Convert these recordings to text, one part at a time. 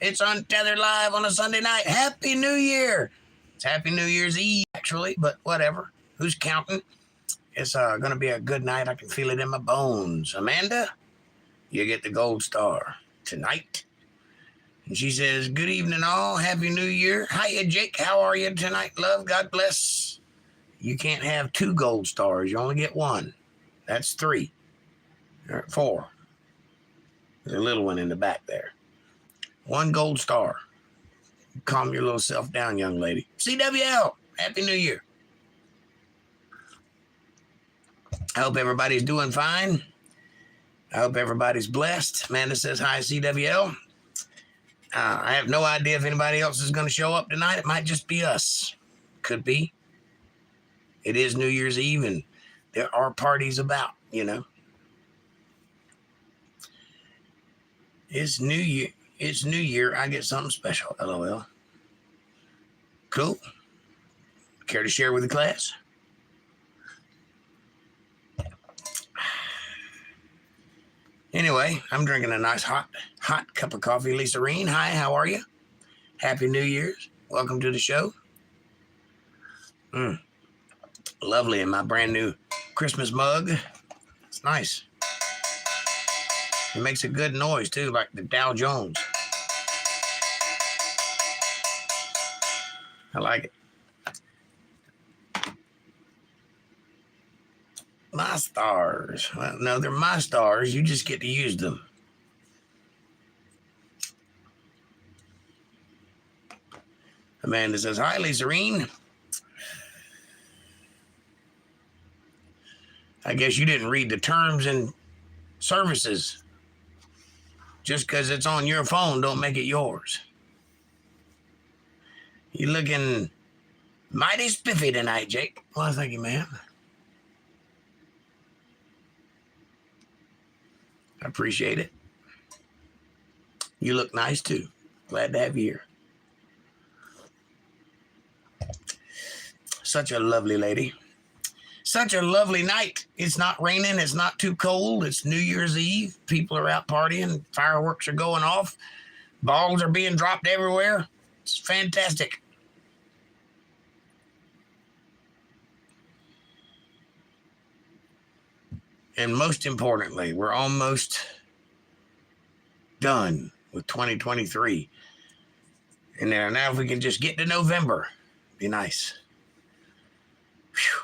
It's Untethered Live on a Sunday night. Happy New Year. It's Happy New Year's Eve, actually, but whatever. Who's counting? It's going to be a good night. I can feel it in my bones. Amanda, you get the gold star tonight. And she says, good evening all. Happy New Year. Hiya, Jake. How are you tonight, love? God bless. You can't have 2 gold stars. You only get 1. That's 3. Or 4. There's a little one in the back there. 1 gold star. Calm your little self down, young lady. CWL, Happy New Year. I hope everybody's doing fine. I hope everybody's blessed. Amanda says, hi, CWL. I have no idea if anybody else is going to show up tonight. It might just be us. Could be. It is New Year's Eve, and there are parties about, you know. It's New Year. It's New Year. I get something special. LOL. Cool. Care to share with the class? Anyway, I'm drinking a nice hot cup of coffee. Lisa Reen, hi, how are you? Happy New Year's. Welcome to the show. Lovely in my brand new Christmas mug. It's nice. It makes a good noise too, like the Dow Jones. I like it. My stars. Well, no, they're my stars. You just get to use them. Amanda says, hi, Lisa Reen. I guess you didn't read the terms and services. Just because it's on your phone, don't make it yours. You're looking mighty spiffy tonight, Jake. Well, thank you, man. I appreciate it. You look nice, too. Glad to have you here. Such a lovely lady. Such a lovely night. It's not raining. It's not too cold. It's New Year's Eve. People are out partying. Fireworks are going off. Balls are being dropped everywhere. It's fantastic. And most importantly, we're almost done with 2023. And now if we can just get to November, be nice. Whew.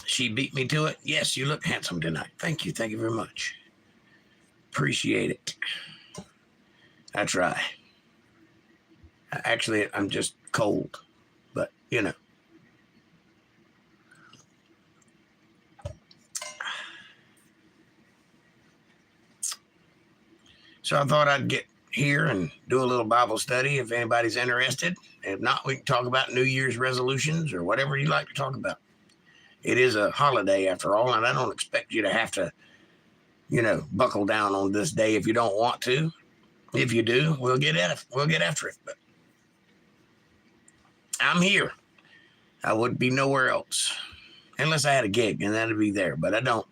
She beat me to it. Yes, you look handsome tonight. Thank you. Thank you very much. Appreciate it. I try. Actually, I'm just cold. But, you know. So I thought I'd get here and do a little Bible study if anybody's interested. If not, we can talk about New Year's resolutions or whatever you like to talk about. It is a holiday after all, and I don't expect you to have to, you know, buckle down on this day if you don't want to. If you do, we'll get after it. But I'm here. I would be nowhere else unless I had a gig, and that'd be there. But I don't.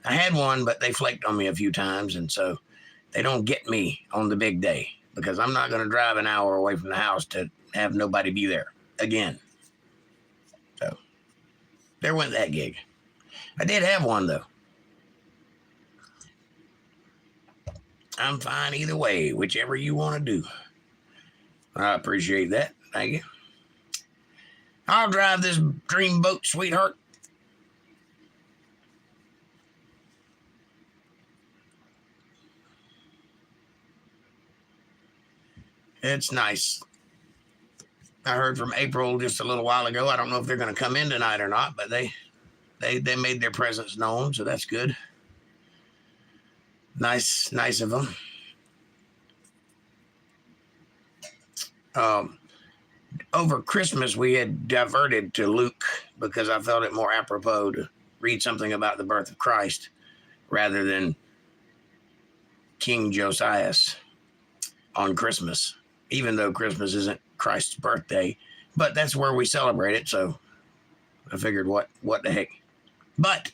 I had one, but they flaked on me a few times, and so they don't get me on the big day because I'm not going to drive an hour away from the house to have nobody be there again. So there went that gig. I did have one, though. I'm fine either way, whichever you want to do. I appreciate that. Thank you. I'll drive this dream boat, sweetheart. It's nice. I heard from April just a little while ago. I don't know if they're going to come in tonight or not, but they made their presence known, so that's good. Nice of them. Over Christmas, we had diverted to Luke because I felt it more apropos to read something about the birth of Christ rather than King Josias on Christmas, even though Christmas isn't Christ's birthday, but that's where we celebrate it. So I figured what the heck. But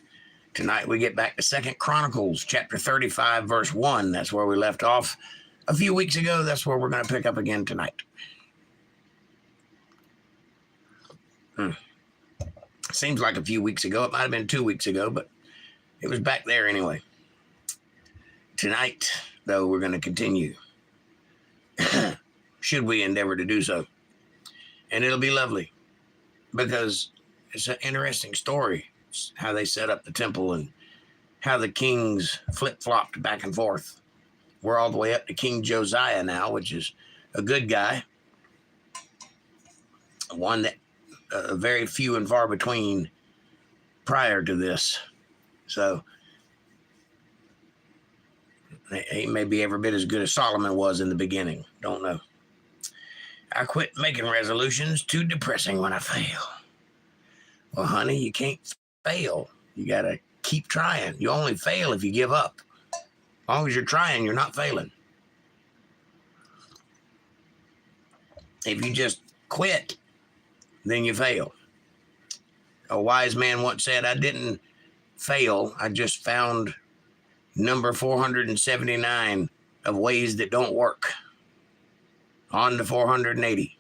Tonight we get back to 2 Chronicles, chapter 35, verse 1. That's where we left off a few weeks ago. That's where we're going to pick up again tonight. Seems like a few weeks ago. It might have been 2 weeks ago, but it was back there anyway. Tonight, though, we're going to continue. Should we endeavor to do so. And it'll be lovely because it's an interesting story. It's how they set up the temple and how the kings flip-flopped back and forth. We're all the way up to King Josiah now, which is a good guy. One that very few and far between prior to this. So he may be every bit as good as Solomon was in the beginning. Don't know. I quit making resolutions. Too depressing when I fail. Well, honey, you can't fail. You got to keep trying. You only fail if you give up. As long as you're trying, you're not failing. If you just quit, then you fail. A wise man once said, I didn't fail. I just found number 479 of ways that don't work. On to 480.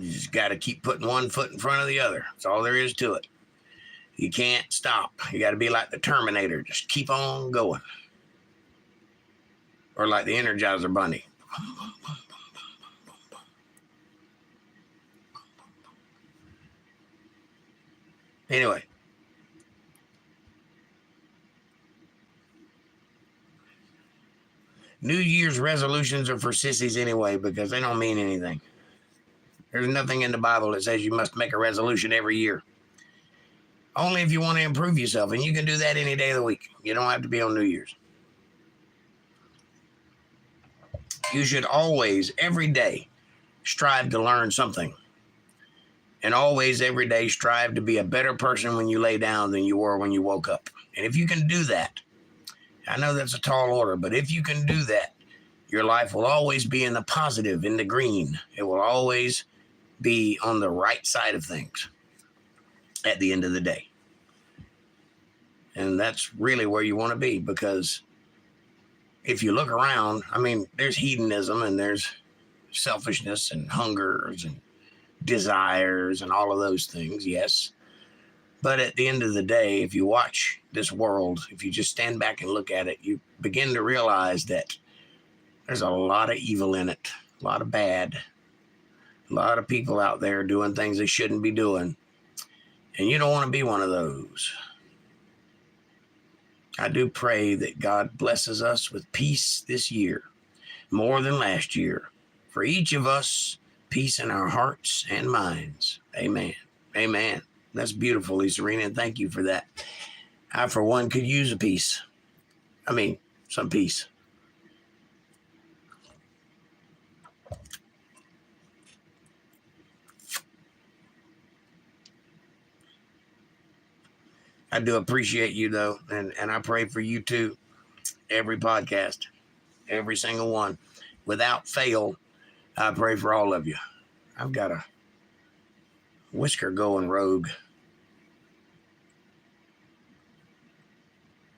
You just got to keep putting one foot in front of the other. That's all there is to it. You can't stop. You got to be like the Terminator. Just keep on going. Or like the Energizer Bunny. Anyway. New Year's resolutions are for sissies anyway because they don't mean anything. There's nothing in the Bible that says you must make a resolution every year. Only if you want to improve yourself, and you can do that any day of the week. You don't have to be on New Year's. You should always, every day, strive to learn something. And always, every day, strive to be a better person when you lay down than you were when you woke up. And if you can do that, I know that's a tall order, but if you can do that, your life will always be in the positive, in the green. It will always be on the right side of things at the end of the day. And that's really where you want to be, because if you look around, I mean, there's hedonism and there's selfishness and hungers and desires and all of those things, yes. But at the end of the day, if you watch this world, if you just stand back and look at it, you begin to realize that there's a lot of evil in it, a lot of bad, a lot of people out there doing things they shouldn't be doing. And you don't want to be one of those. I do pray that God blesses us with peace this year, more than last year. For each of us, peace in our hearts and minds. Amen. Amen. That's beautiful, Lisa Rena, and thank you for that. I, for one, could use a peace. I mean, some peace. I do appreciate you, though, and I pray for you, too. Every podcast, every single one. Without fail, I pray for all of you. I've got a whisker going rogue.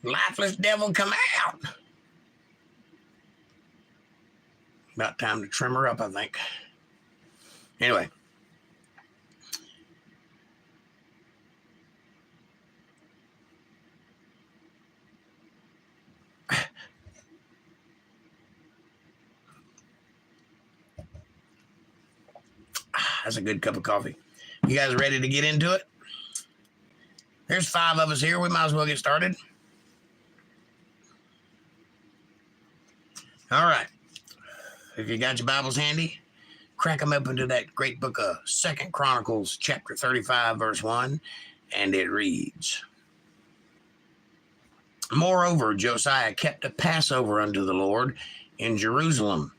Lifeless devil, come out. About time to trim her up, I think. Anyway. That's a good cup of coffee. You guys ready to get into it? There's 5 of us here. We might as well get started. All right. If you got your Bibles handy, crack them up into that great book of 2 Chronicles, chapter 35, verse 1, and it reads, Moreover, Josiah kept a Passover unto the Lord in Jerusalem,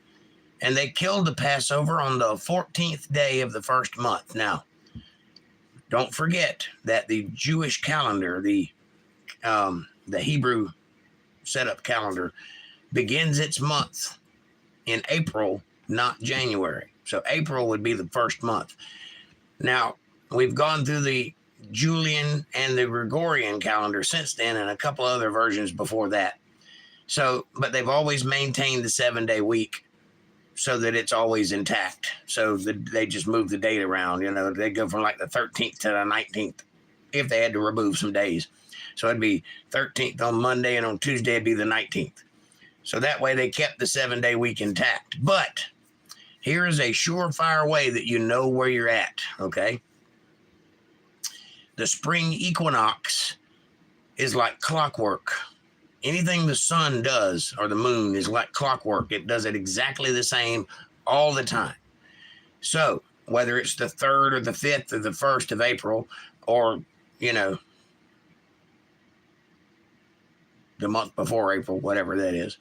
and they killed the Passover on the 14th day of the first month. Now, don't forget that the Jewish calendar, the Hebrew setup calendar, begins its month in April, not January. So April would be the first month. Now, we've gone through the Julian and the Gregorian calendar since then, and a couple other versions before that. So, but they've always maintained the 7-day week so that it's always intact. So they just move the date around. You know, they go from like the 13th to the 19th if they had to remove some days. So it'd be 13th on Monday, and on Tuesday it'd be the 19th. So that way they kept the 7-day week intact. But here is a surefire way that you know where you're at, okay? The spring equinox is like clockwork. Anything the sun does or the moon is like clockwork. It does it exactly the same all the time. So whether it's the 3rd or the 5th or the 1st of April, or, you know, the month before April, whatever that is,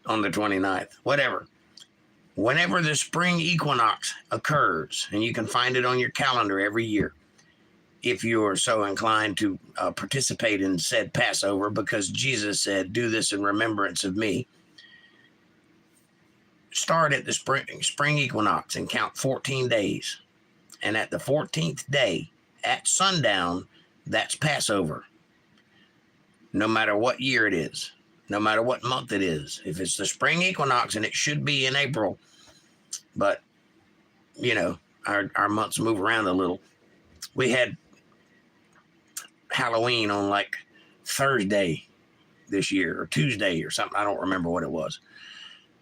on the 29th, whatever. Whenever the spring equinox occurs, and you can find it on your calendar every year, if you are so inclined to participate in said Passover, because Jesus said, do this in remembrance of me. Start at the spring equinox and count 14 days. And at the 14th day, at sundown, that's Passover. No matter what year it is, no matter what month it is. If it's the spring equinox, and it should be in April, but, you know, our months move around a little. We had Halloween on like Thursday this year, or Tuesday or something. I don't remember what it was,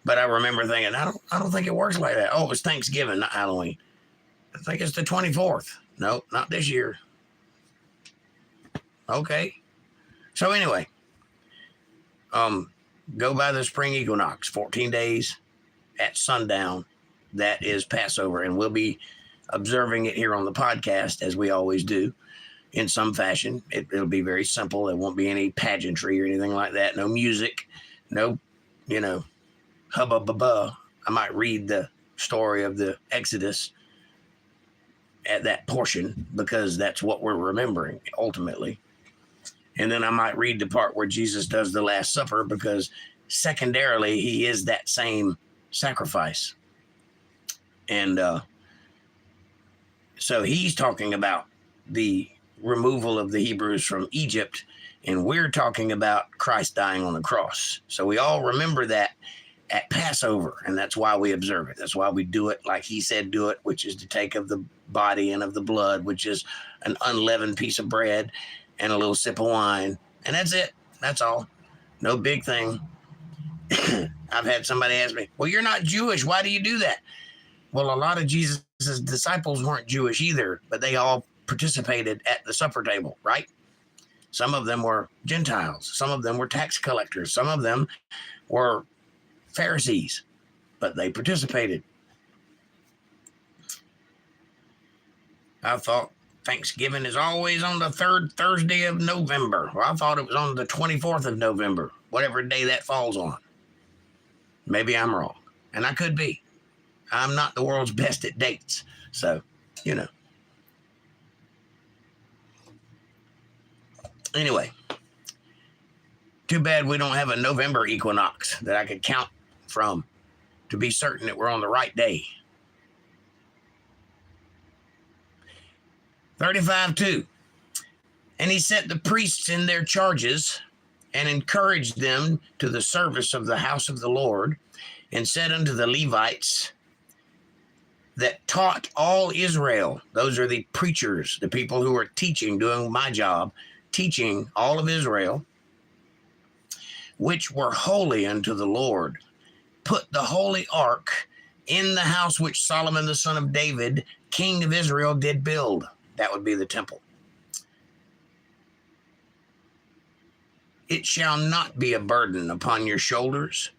but I remember thinking, I don't think it works like that. Oh, it was Thanksgiving, not Halloween. I think it's the 24th. No, not this year. Okay. So anyway, go by the spring equinox, 14 days at sundown. That is Passover, and we'll be observing it here on the podcast, as we always do, in some fashion. It'll be very simple. There won't be any pageantry or anything like that. No music, no, you know, hubba bubba. I might read the story of the Exodus at that portion, because that's what we're remembering ultimately. And then I might read the part where Jesus does the Last Supper, because secondarily, he is that same sacrifice. And so he's talking about the removal of the Hebrews from Egypt, and we're talking about Christ dying on the cross. So we all remember that at Passover, and that's why we observe it. That's why we do it like he said do it, which is to take of the body and of the blood, which is an unleavened piece of bread and a little sip of wine. And that's it. That's all. No big thing. I've had somebody ask me, well, you're not Jewish. Why do you do that? Well, a lot of Jesus' disciples weren't Jewish either, but they all participated at the supper table, right? Some of them were Gentiles. Some of them were tax collectors. Some of them were Pharisees, but they participated. I thought Thanksgiving is always on the 3rd Thursday of November. Well, I thought it was on the 24th of November, whatever day that falls on. Maybe I'm wrong, and I could be. I'm not the world's best at dates, so, you know. Anyway, too bad we don't have a November equinox that I could count from to be certain that we're on the right day. 35:2. And he set the priests in their charges and encouraged them to the service of the house of the Lord, and said unto the Levites that taught all Israel, those are the preachers, the people who are teaching, doing my job, teaching all of Israel, which were holy unto the Lord, put the holy ark in the house which Solomon the son of David, king of Israel, did build. That would be the temple. It shall not be a burden upon your shoulders.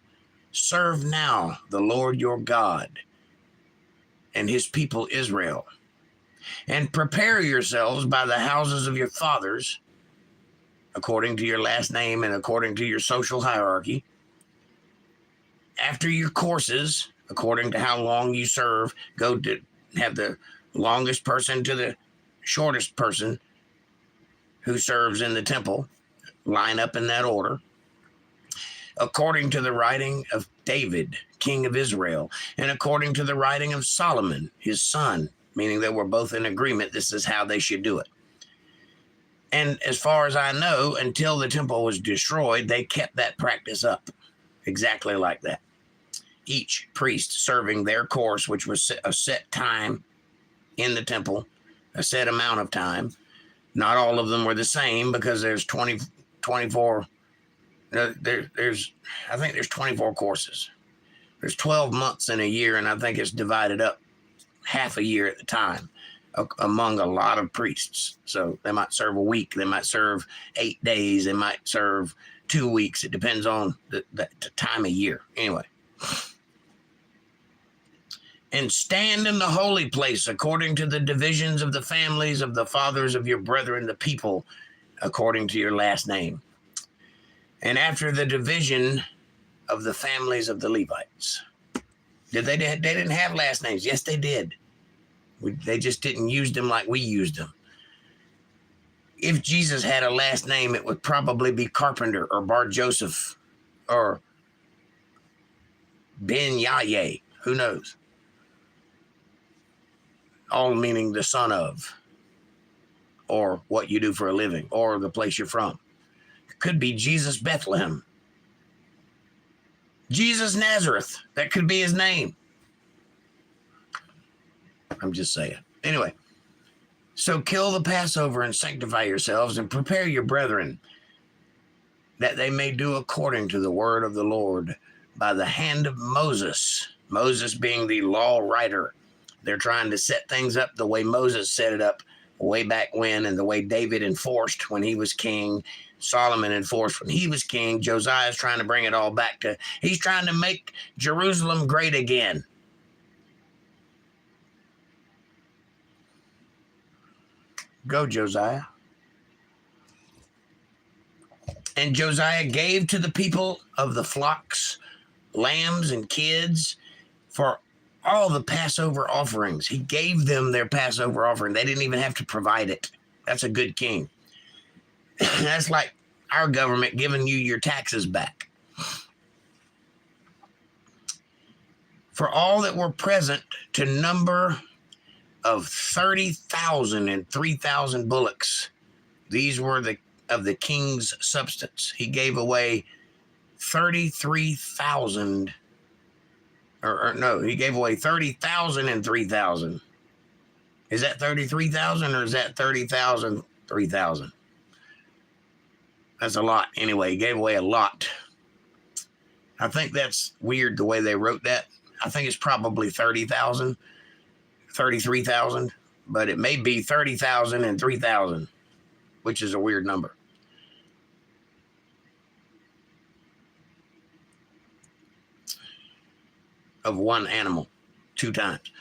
Serve now the Lord your God and his people Israel, and prepare yourselves by the houses of your fathers, according to your last name and according to your social hierarchy, after your courses, according to how long you serve. Go to have the longest person to the shortest person who serves in the temple, line up in that order. according to the writing of David, king of Israel, and according to the writing of Solomon, his son, meaning they were both in agreement. This is how they should do it. And as far as I know, until the temple was destroyed, they kept that practice up exactly like that. Each priest serving their course, which was a set time in the temple, a set amount of time. Not all of them were the same because there's 24, there's I think there's 24 courses. There's 12 months in a year, and I think it's divided up half a year at the time among a lot of priests. So they might serve a week, they might serve 8 days, they might serve 2 weeks. It depends on the time of year. Anyway. And stand in the holy place according to the divisions of the families of the fathers of your brethren, the people, according to your last name. And after the division of the families of the Levites. They didn't have last names. Yes, they did. They just didn't use them like we used them. If Jesus had a last name, it would probably be Carpenter or Bar Joseph or Ben Yahweh. Who knows? All meaning the son of, or what you do for a living, or the place you're from. It could be Jesus Bethlehem. Jesus Nazareth. That could be his name. I'm just saying. Anyway, so kill the Passover and sanctify yourselves and prepare your brethren that they may do according to the word of the Lord by the hand of Moses. Moses being the law writer. They're trying to set things up the way Moses set it up way back when, and the way David enforced when he was king. Solomon enforced when he was king. Josiah's trying to bring it all back to, he's trying to make Jerusalem great again. Go, Josiah. And Josiah gave to the people of the flocks, lambs, and kids for all the Passover offerings. He gave them their Passover offering. They didn't even have to provide it. That's a good king. That's like our government giving you your taxes back. For all that were present, to number of 30,000 and 3,000 bullocks. These were of the king's substance. He gave away 33,000, he gave away 30,000 and 3,000. Is that 33,000 or is that 30,000, 3,000? That's a lot. Anyway, he gave away a lot. I think that's weird the way they wrote that. I think it's probably 30,000. 33,000, but it may be 30,000 and 3,000, which is a weird number. Of one animal 2 times,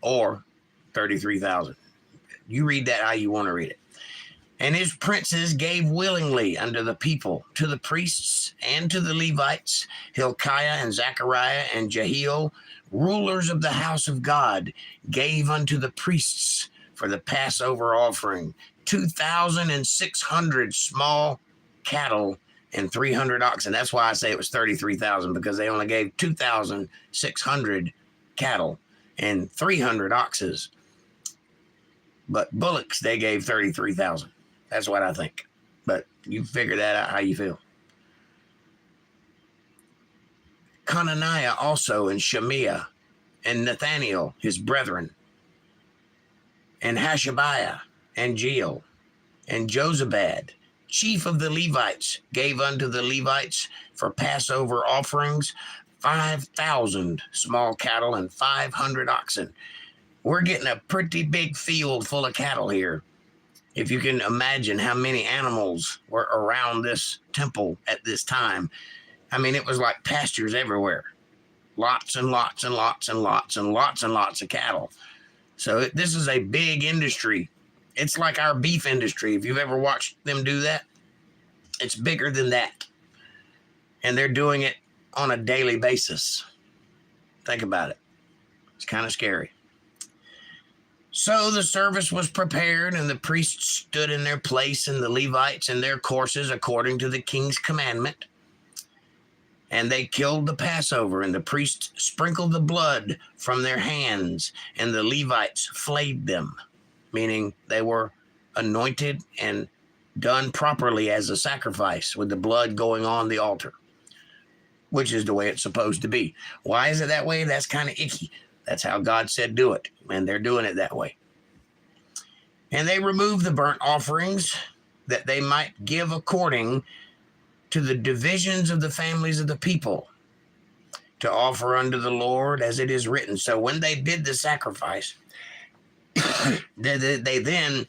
or 33,000. You read that how you want to read it. And his princes gave willingly unto the people, to the priests and to the Levites, Hilkiah and Zechariah and Jehiel, rulers of the house of God, gave unto the priests for the Passover offering 2,600 small cattle and 300 oxen. That's why I say it was 33,000, because they only gave 2,600 cattle and 300 oxes. But bullocks, they gave 33,000. That's what I think. But you figure that out how you feel. Conaniah also, and Shemiah, and Nathaniel, his brethren, and Hashabiah, and Jeiel, and Jozabad, chief of the Levites, gave unto the Levites for Passover offerings 5,000 small cattle and 500 oxen. We're getting a pretty big field full of cattle here. If you can imagine how many animals were around this temple at this time. I mean, it was like pastures everywhere. Lots and lots and lots and lots and lots and lots of cattle. So this is a big industry. It's like our beef industry. If you've ever watched them do that, it's bigger than that. And they're doing it on a daily basis. Think about it. It's kind of scary. So the service was prepared, and the priests stood in their place, and the Levites in their courses according to the king's commandment. And they killed the Passover, and the priests sprinkled the blood from their hands, and the Levites flayed them, meaning they were anointed and done properly as a sacrifice with the blood going on the altar, which is the way it's supposed to be. Why is it that way? That's kind of icky. That's how God said do it, and they're doing it that way. And they removed the burnt offerings that they might give according to the divisions of the families of the people to offer unto the Lord as it is written. So when they did the sacrifice, they then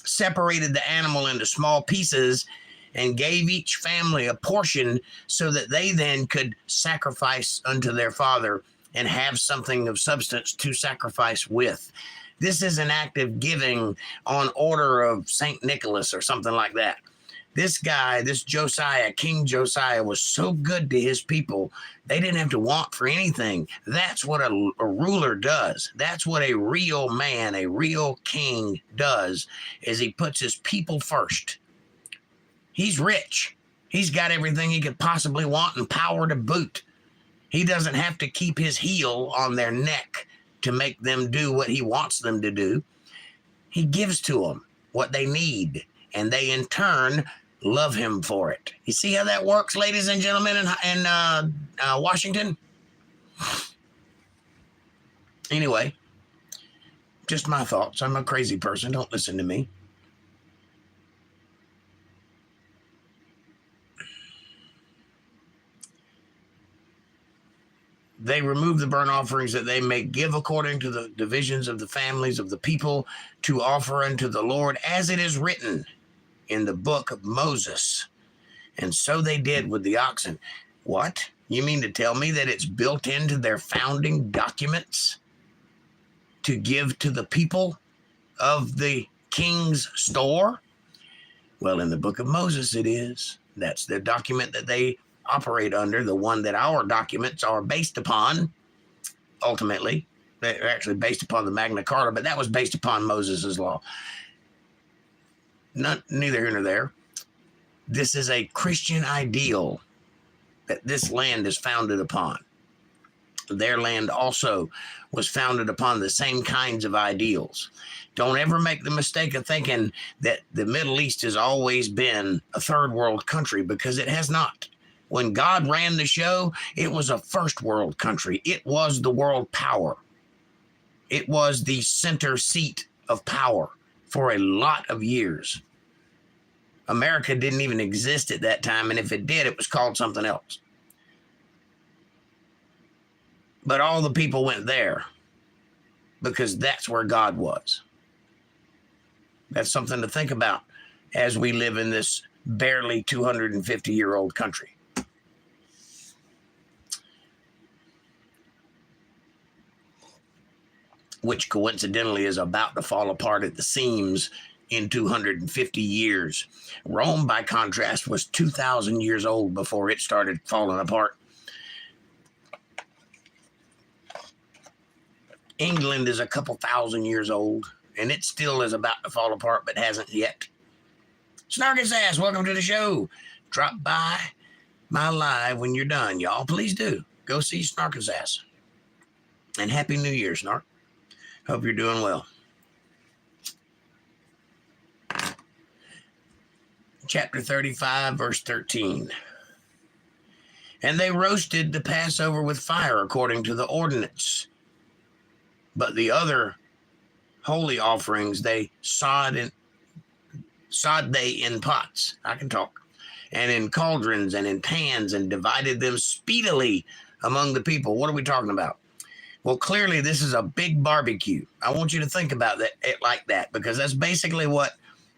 separated the animal into small pieces and gave each family a portion so that they then could sacrifice unto their father and have something of substance to sacrifice with. This is an act of giving on order of St. Nicholas or something like that. This guy, this Josiah, King Josiah, was so good to his people, they didn't have to want for anything. That's what a ruler does. That's what a real man, a real king does, is he puts his people first. He's rich. He's got everything he could possibly want and power to boot. He doesn't have to keep his heel on their neck to make them do what he wants them to do. He gives to them what they need, and they in turn love him for it. You see how that works, ladies and gentlemen, in Washington? Anyway, just my thoughts. I'm a crazy person. Don't listen to me. They remove the burnt offerings that they may give according to the divisions of the families of the people to offer unto the Lord as it is written in the book of Moses. And so they did with the oxen. What? You mean to tell me that it's built into their founding documents to give to the people of the king's store? Well, in the book of Moses it is. That's the document that they operate under, the one that our documents are based upon, ultimately. They're actually based upon the Magna Carta, but that was based upon Moses' law. Neither here nor there. This is a Christian ideal that this land is founded upon. Their land also was founded upon the same kinds of ideals. Don't ever make the mistake of thinking that the Middle East has always been a third world country, because it has not. When God ran the show, it was a first world country. It was the world power. It was the center seat of power for a lot of years. America didn't even exist at that time, and if it did, it was called something else. But all the people went there because that's where God was. That's something to think about as we live in this barely 250-year-old country. Which coincidentally is about to fall apart at the seams in 250 years. Rome, by contrast, was 2,000 years old before it started falling apart. England is a couple thousand years old, and it still is about to fall apart, but hasn't yet. Snark's ass, welcome to the show. Drop by my live when you're done, y'all. Please do. Go see Snark's ass. And Happy New Year, Snark. Hope you're doing well. Chapter 35, verse 13. And they roasted the Passover with fire according to the ordinance. But the other holy offerings they sod they in pots. I can talk. And in cauldrons and in pans, and divided them speedily among the people. What are we talking about? Well, clearly this is a big barbecue. I want you to think about it like that, because that's basically what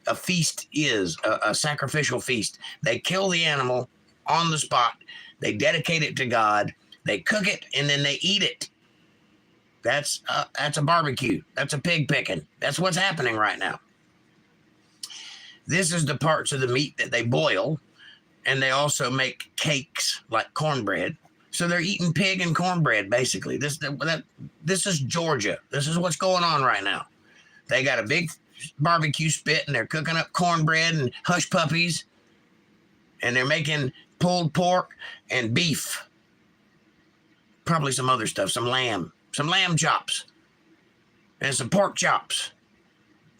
a feast is, a sacrificial feast. They kill the animal on the spot. They dedicate it to God. They cook it, and then they eat it. That's a barbecue. That's a pig picking. That's what's happening right now. This is the parts of the meat that they boil, and they also make cakes like cornbread. So they're eating pig and cornbread, basically. This is Georgia. This is what's going on right now. They got a big barbecue spit, and they're cooking up cornbread and hush puppies. And they're making pulled pork and beef. Probably some other stuff, some lamb chops, and some pork chops.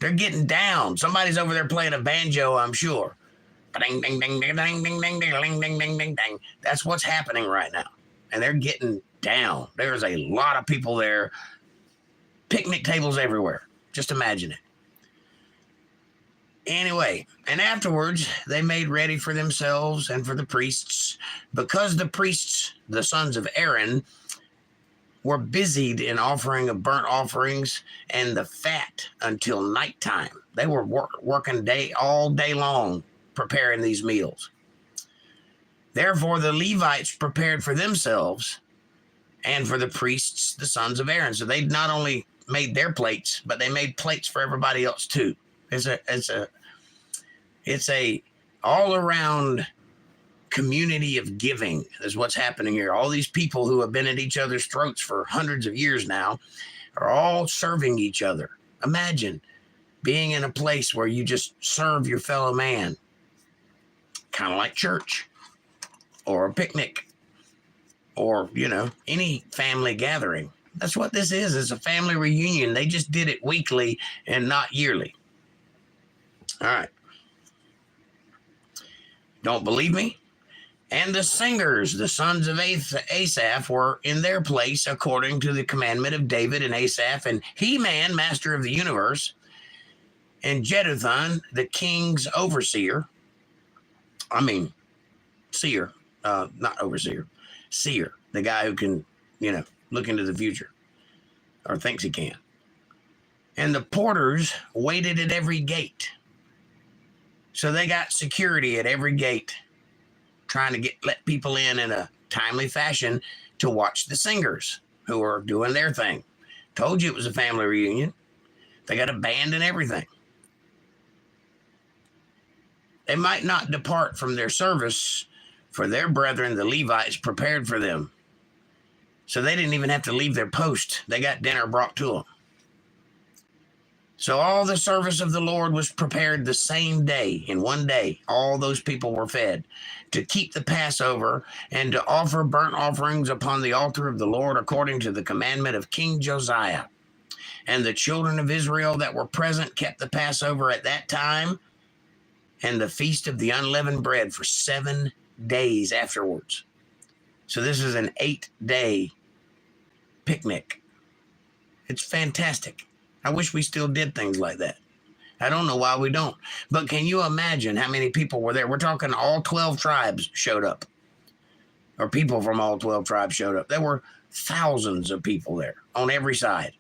They're getting down. Somebody's over there playing a banjo, I'm sure. Ding, ding, ding, ding, ding, ding, ding, ding, ding, ding, ding, ding, ding. That's what's happening right now. And they're getting down. There's a lot of people there. Picnic tables everywhere. Just imagine it. Anyway, and afterwards, they made ready for themselves and for the priests, because the priests, the sons of Aaron, were busied in offering of burnt offerings and the fat until nighttime. They were working all day long preparing these meals. Therefore, the Levites prepared for themselves and for the priests, the sons of Aaron. So they not only made their plates, but they made plates for everybody else too. It's a all around community of giving is what's happening here. All these people who have been at each other's throats for hundreds of years now are all serving each other. Imagine being in a place where you just serve your fellow man, kind of like church or a picnic or, any family gathering. That's what this is. It's a family reunion. They just did it weekly and not yearly. All right. Don't believe me? And the singers, the sons of Asaph, were in their place according to the commandment of David and Asaph, and Heman, master of the universe, and Jeduthun, the king's overseer. Seer, not overseer. Seer, the guy who can, look into the future, or thinks he can. And the porters waited at every gate. So they got security at every gate, trying to let people in a timely fashion to watch the singers who are doing their thing. Told you it was a family reunion. They got a band and everything. They might not depart from their service, for their brethren, the Levites, prepared for them. So they didn't even have to leave their post. They got dinner brought to them. So all the service of the Lord was prepared the same day. In one day, all those people were fed to keep the Passover and to offer burnt offerings upon the altar of the Lord according to the commandment of King Josiah. And the children of Israel that were present kept the Passover at that time and the feast of the unleavened bread for 7 days afterwards. So this is an 8-day picnic. It's fantastic. I wish we still did things like that. I don't know why we don't. But can you imagine how many people were there? We're talking all 12 tribes showed up. Or people from all 12 tribes showed up. There were thousands of people there on every side.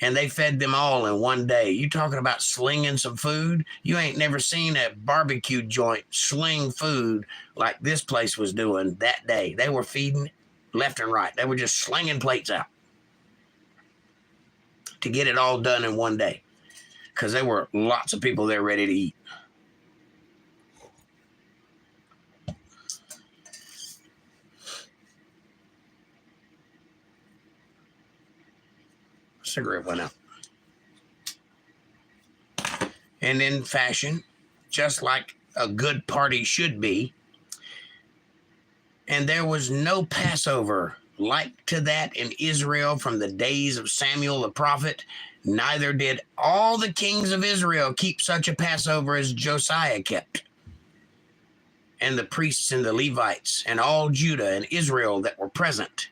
And they fed them all in one day. You talking about slinging some food? You ain't never seen a barbecue joint sling food like this place was doing that day. They were feeding left and right. They were just slinging plates out to get it all done in one day, because there were lots of people there ready to eat. Cigarette went out. And in fashion, just like a good party should be, and there was no Passover like to that in Israel from the days of Samuel the prophet, neither did all the kings of Israel keep such a Passover as Josiah kept. And the priests and the Levites and all Judah and Israel that were present,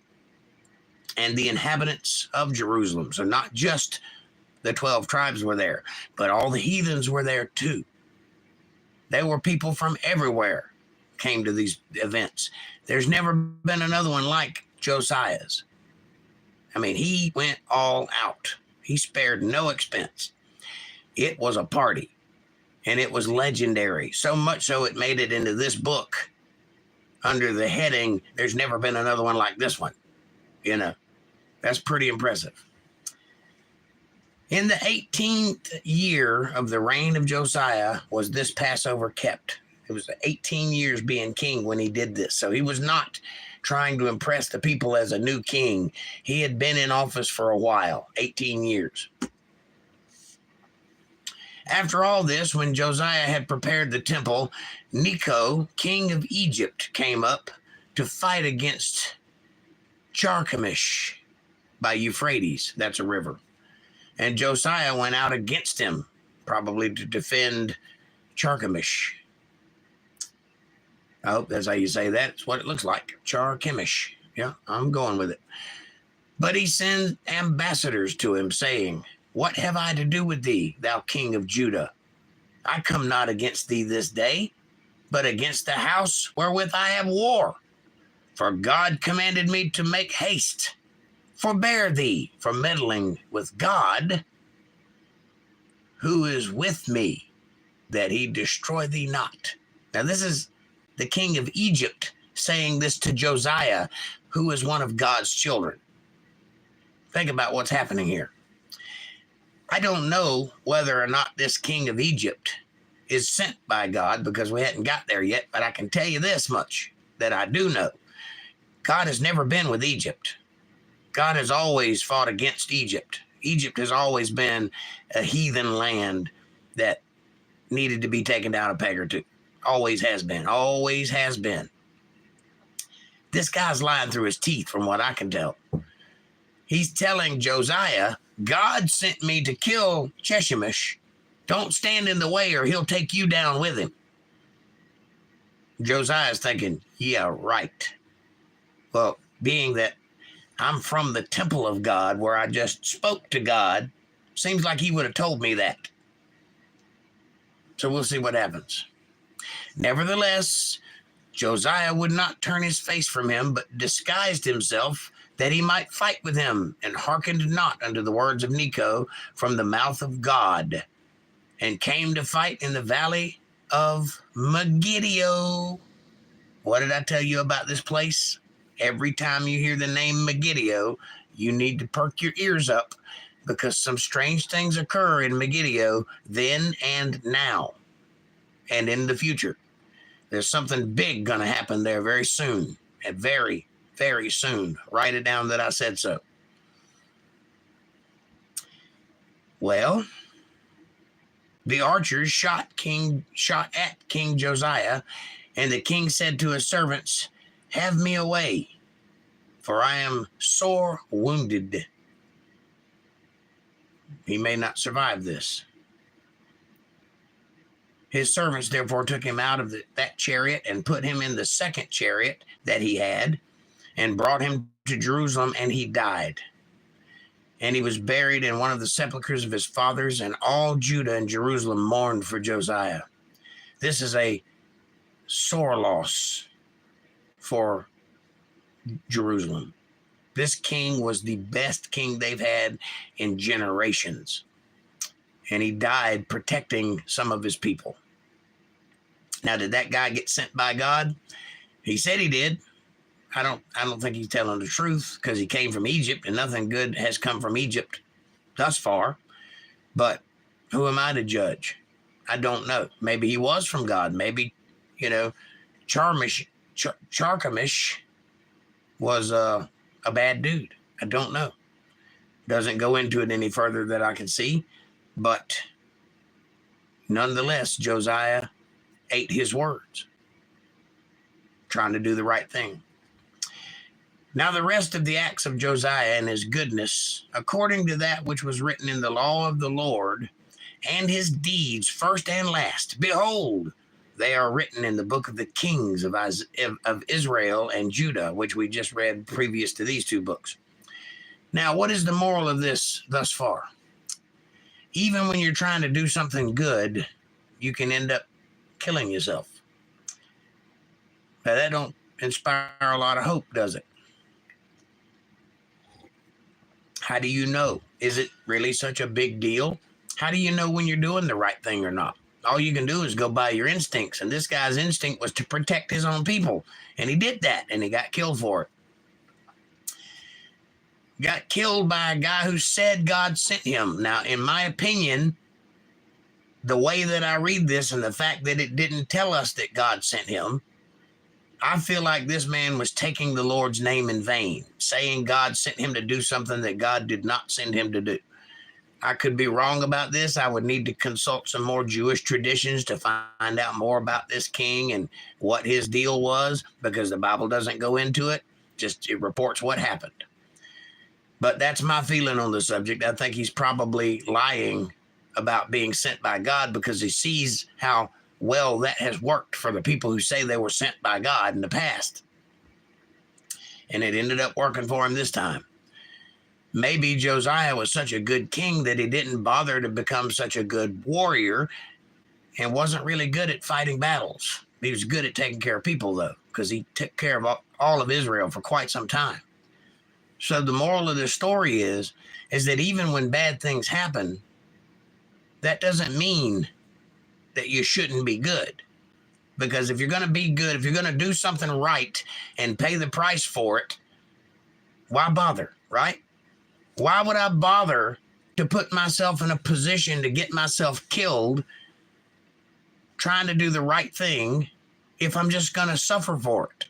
and the inhabitants of Jerusalem. So not just the 12 tribes were there, but all the heathens were there too. There were people from everywhere came to these events. There's never been another one like Josiah's. I mean, he went all out. He spared no expense. It was a party, and it was legendary. So much so it made it into this book under the heading, "There's never been another one like this one." That's pretty impressive. In the 18th year of the reign of Josiah was this Passover kept. It was 18 years being king when he did this. So he was not trying to impress the people as a new king. He had been in office for a while, 18 years. After all this, when Josiah had prepared the temple, Necho, king of Egypt, came up to fight against Carchemish by Euphrates. That's a river. And Josiah went out against him, probably to defend Carchemish. I hope that's how you say that. It's what it looks like. Carchemish. Yeah, I'm going with it. But he sent ambassadors to him, saying, What have I to do with thee, thou king of Judah? I come not against thee this day, but against the house wherewith I have war. For God commanded me to make haste. Forbear thee from meddling with God, who is with me, that he destroy thee not. Now this is the king of Egypt saying this to Josiah, who is one of God's children. Think about what's happening here. I don't know whether or not this king of Egypt is sent by God, because we hadn't got there yet, but I can tell you this much that I do know. God has never been with Egypt. God has always fought against Egypt. Egypt has always been a heathen land that needed to be taken down a peg or two. Always has been. Always has been. This guy's lying through his teeth from what I can tell. He's telling Josiah, God sent me to kill Cheshemish. Don't stand in the way or he'll take you down with him. Josiah's thinking, yeah, right. Well, being that I'm from the temple of God where I just spoke to God, seems like he would have told me that. So we'll see what happens. Nevertheless, Josiah would not turn his face from him, but disguised himself that he might fight with him, and hearkened not unto the words of Necho from the mouth of God, and came to fight in the valley of Megiddo. What did I tell you about this place? Every time you hear the name Megiddo, you need to perk your ears up, because some strange things occur in Megiddo then and now, and in the future. There's something big going to happen there very soon, and very, very soon. Write it down that I said so. Well, the archers shot at King Josiah, and the king said to his servants, Have me away, for I am sore wounded. He may not survive this. His servants therefore took him out of that chariot and put him in the second chariot that he had, and brought him to Jerusalem, and he died. And he was buried in one of the sepulchres of his fathers, and all Judah and Jerusalem mourned for Josiah. This is a sore loss for Jerusalem. This king was the best king they've had in generations, and he died protecting some of his people. Now, did that guy get sent by God? He said he did. I don't think he's telling the truth, because he came from Egypt, and nothing good has come from Egypt thus far. But who am I to judge? I don't know. Maybe he was from God. Maybe, Carchemish was a bad dude. I don't know. Doesn't go into it any further that I can see. But nonetheless, Josiah ate his words, trying to do the right thing. Now the rest of the acts of Josiah and his goodness, according to that which was written in the law of the Lord, and his deeds, first and last, behold, they are written in the book of the kings of Israel and Judah, which we just read previous to these two books. Now, what is the moral of this thus far? Even when you're trying to do something good, you can end up killing yourself. Now, that don't inspire a lot of hope, does it? How do you know? Is it really such a big deal? How do you know when you're doing the right thing or not? All you can do is go by your instincts. And this guy's instinct was to protect his own people. And he did that, and he got killed for it. Got killed by a guy who said God sent him. Now, in my opinion, the way that I read this and the fact that it didn't tell us that God sent him, I feel like this man was taking the Lord's name in vain, saying God sent him to do something that God did not send him to do. I could be wrong about this. I would need to consult some more Jewish traditions to find out more about this king and what his deal was, because the Bible doesn't go into it. Just it reports what happened. But that's my feeling on the subject. I think he's probably lying about being sent by God because he sees how well that has worked for the people who say they were sent by God in the past. And it ended up working for him this time. Maybe Josiah was such a good king that he didn't bother to become such a good warrior and wasn't really good at fighting battles. He was good at taking care of people, though, because he took care of all of Israel for quite some time. So the moral of the story is that even when bad things happen, that doesn't mean that you shouldn't be good. Because if you're going to be good, if you're going to do something right and pay the price for it, why bother, right? Why would I bother to put myself in a position to get myself killed trying to do the right thing if I'm just going to suffer for it?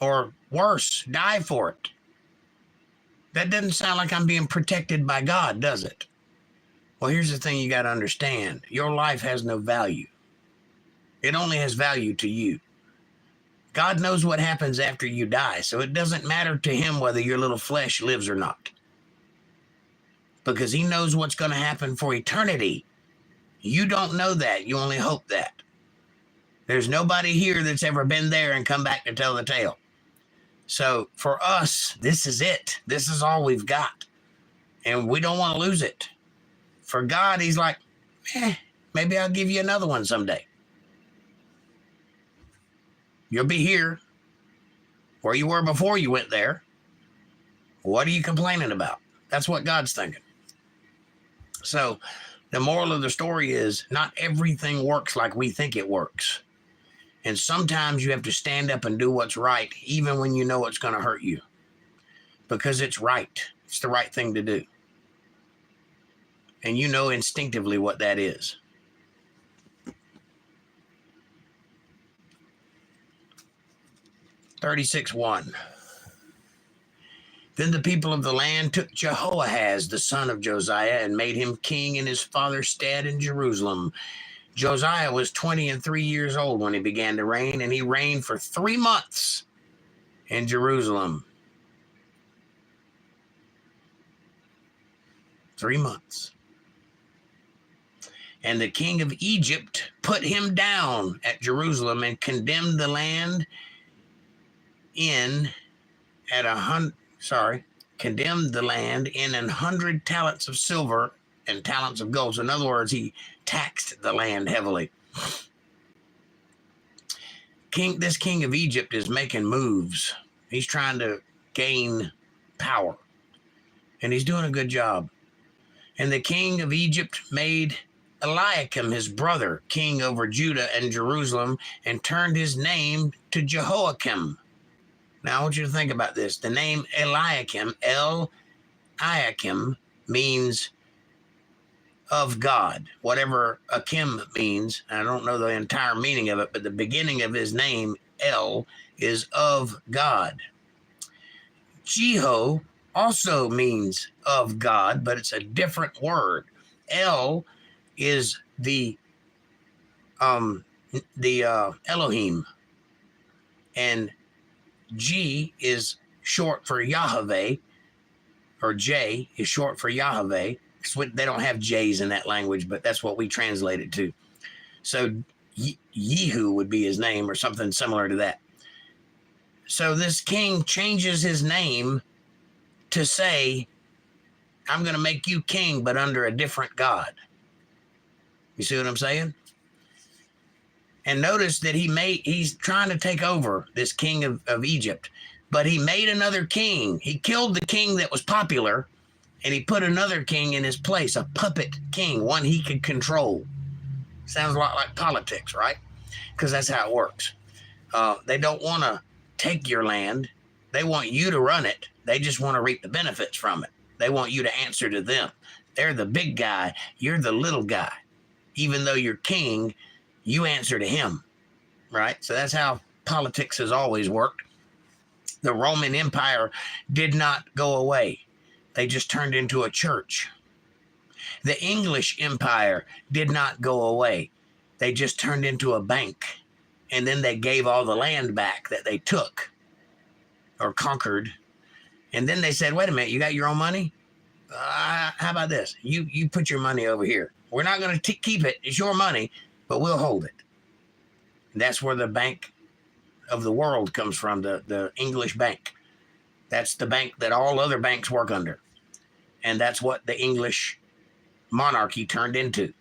Or worse, die for it? That doesn't sound like I'm being protected by God, does it? Well, here's the thing you got to understand. Your life has no value. It only has value to you. God knows what happens after you die, so it doesn't matter to him whether your little flesh lives or not. Because he knows what's going to happen for eternity. You don't know that. You only hope that. There's nobody here that's ever been there and come back to tell the tale. So for us, this is it. This is all we've got. And we don't want to lose it. For God, he's like, maybe I'll give you another one someday. You'll be here where you were before you went there. What are you complaining about? That's what God's thinking. So the moral of the story is not everything works like we think it works. And sometimes you have to stand up and do what's right, even when you know it's going to hurt you. Because it's right. It's the right thing to do. And you know instinctively what that is. (36:1). Then the people of the land took Jehoahaz, the son of Josiah, and made him king in his father's stead in Jerusalem. Josiah was 23 years old when he began to reign, and he reigned for 3 months in Jerusalem. 3 months. And the king of Egypt put him down at Jerusalem and condemned the land in 100 talents of silver and talents of gold. So in other words, he taxed the land heavily. This king of Egypt is making moves. He's trying to gain power. And he's doing a good job. And the king of Egypt made Eliakim, his brother, king over Judah and Jerusalem, and turned his name to Jehoiakim. Now, I want you to think about this. The name Eliakim, El-Iakim, means of God. Whatever Akim means, I don't know the entire meaning of it, but the beginning of his name, El, is of God. Jeho also means of God, but it's a different word. El is the Elohim, and G is short for Yahweh, or J is short for Yahweh. They don't have J's in that language, but that's what we translate it to. So Yehu would be his name, or something similar to that. So this king changes his name to say, I'm going to make you king, but under a different God. You see what I'm saying? And notice that he's trying to take over, this king of Egypt, but he made another king. He killed the king that was popular, and he put another king in his place, a puppet king, one he could control. Sounds a lot like politics, right? Because that's how it works. They don't want to take your land. They want you to run it. They just want to reap the benefits from it. They want you to answer to them. They're the big guy. You're the little guy. Even though you're king, you answer to him, right? So that's how politics has always worked. The Roman Empire did not go away. They just turned into a church. The English empire did not go away. They just turned into a bank. And then they gave all the land back that they took or conquered. And then they said, wait a minute, you got your own money? How about this? You put your money over here. We're not going to keep it. It's your money, but we'll hold it. And that's where the bank of the world comes from, the English bank. That's the bank that all other banks work under. And that's what the English monarchy turned into,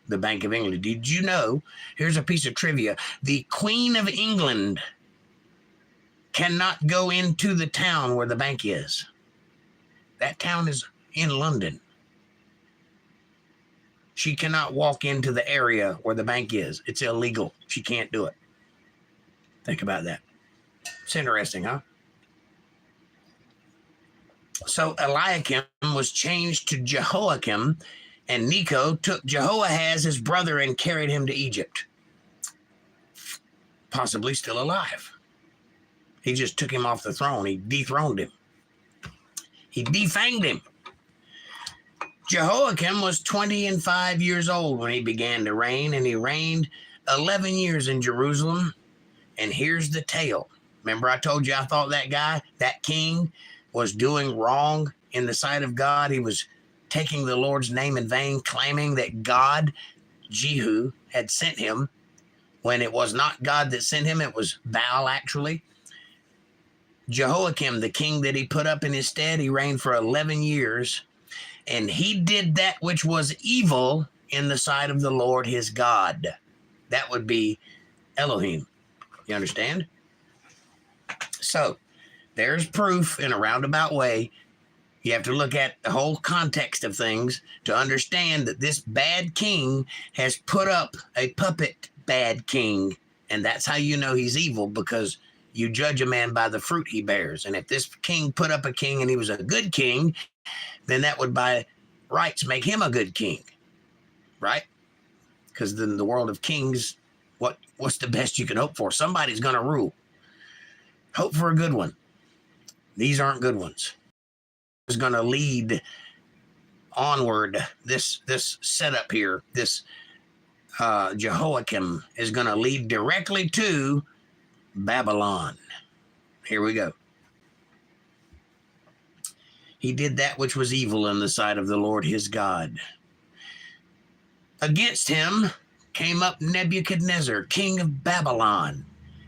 the Bank of England. Did you know, here's a piece of trivia, the Queen of England cannot go into the town where the bank is. That town is in London. She cannot walk into the area where the bank is. It's illegal. She can't do it. Think about that. It's interesting, huh? So Eliakim was changed to Jehoiakim, and Necho took Jehoahaz, his brother, and carried him to Egypt. Possibly still alive. He just took him off the throne. He dethroned him. He defanged him. Jehoiakim was 25 years old when he began to reign, and he reigned 11 years in Jerusalem. And here's the tale. Remember I told you I thought that guy, that king, was doing wrong in the sight of God. He was taking the Lord's name in vain, claiming that God, Jehu, had sent him, when it was not God that sent him. It was Baal, actually. Jehoiakim, the king that he put up in his stead, he reigned for 11 years, and he did that which was evil in the sight of the Lord his God. That would be Elohim. You understand? So, there's proof in a roundabout way. You have to look at the whole context of things to understand that this bad king has put up a puppet bad king, and that's how you know he's evil, because you judge a man by the fruit he bears. And if this king put up a king and he was a good king, then that would by rights make him a good king, right? Because then the world of kings, what's the best you can hope for? Somebody's going to rule. Hope for a good one. These aren't good ones. Is going to lead onward. This setup here, this Jehoiakim is going to lead directly to Babylon. Here we go. He did that which was evil in the sight of the Lord his God. Against him came up Nebuchadnezzar, king of Babylon,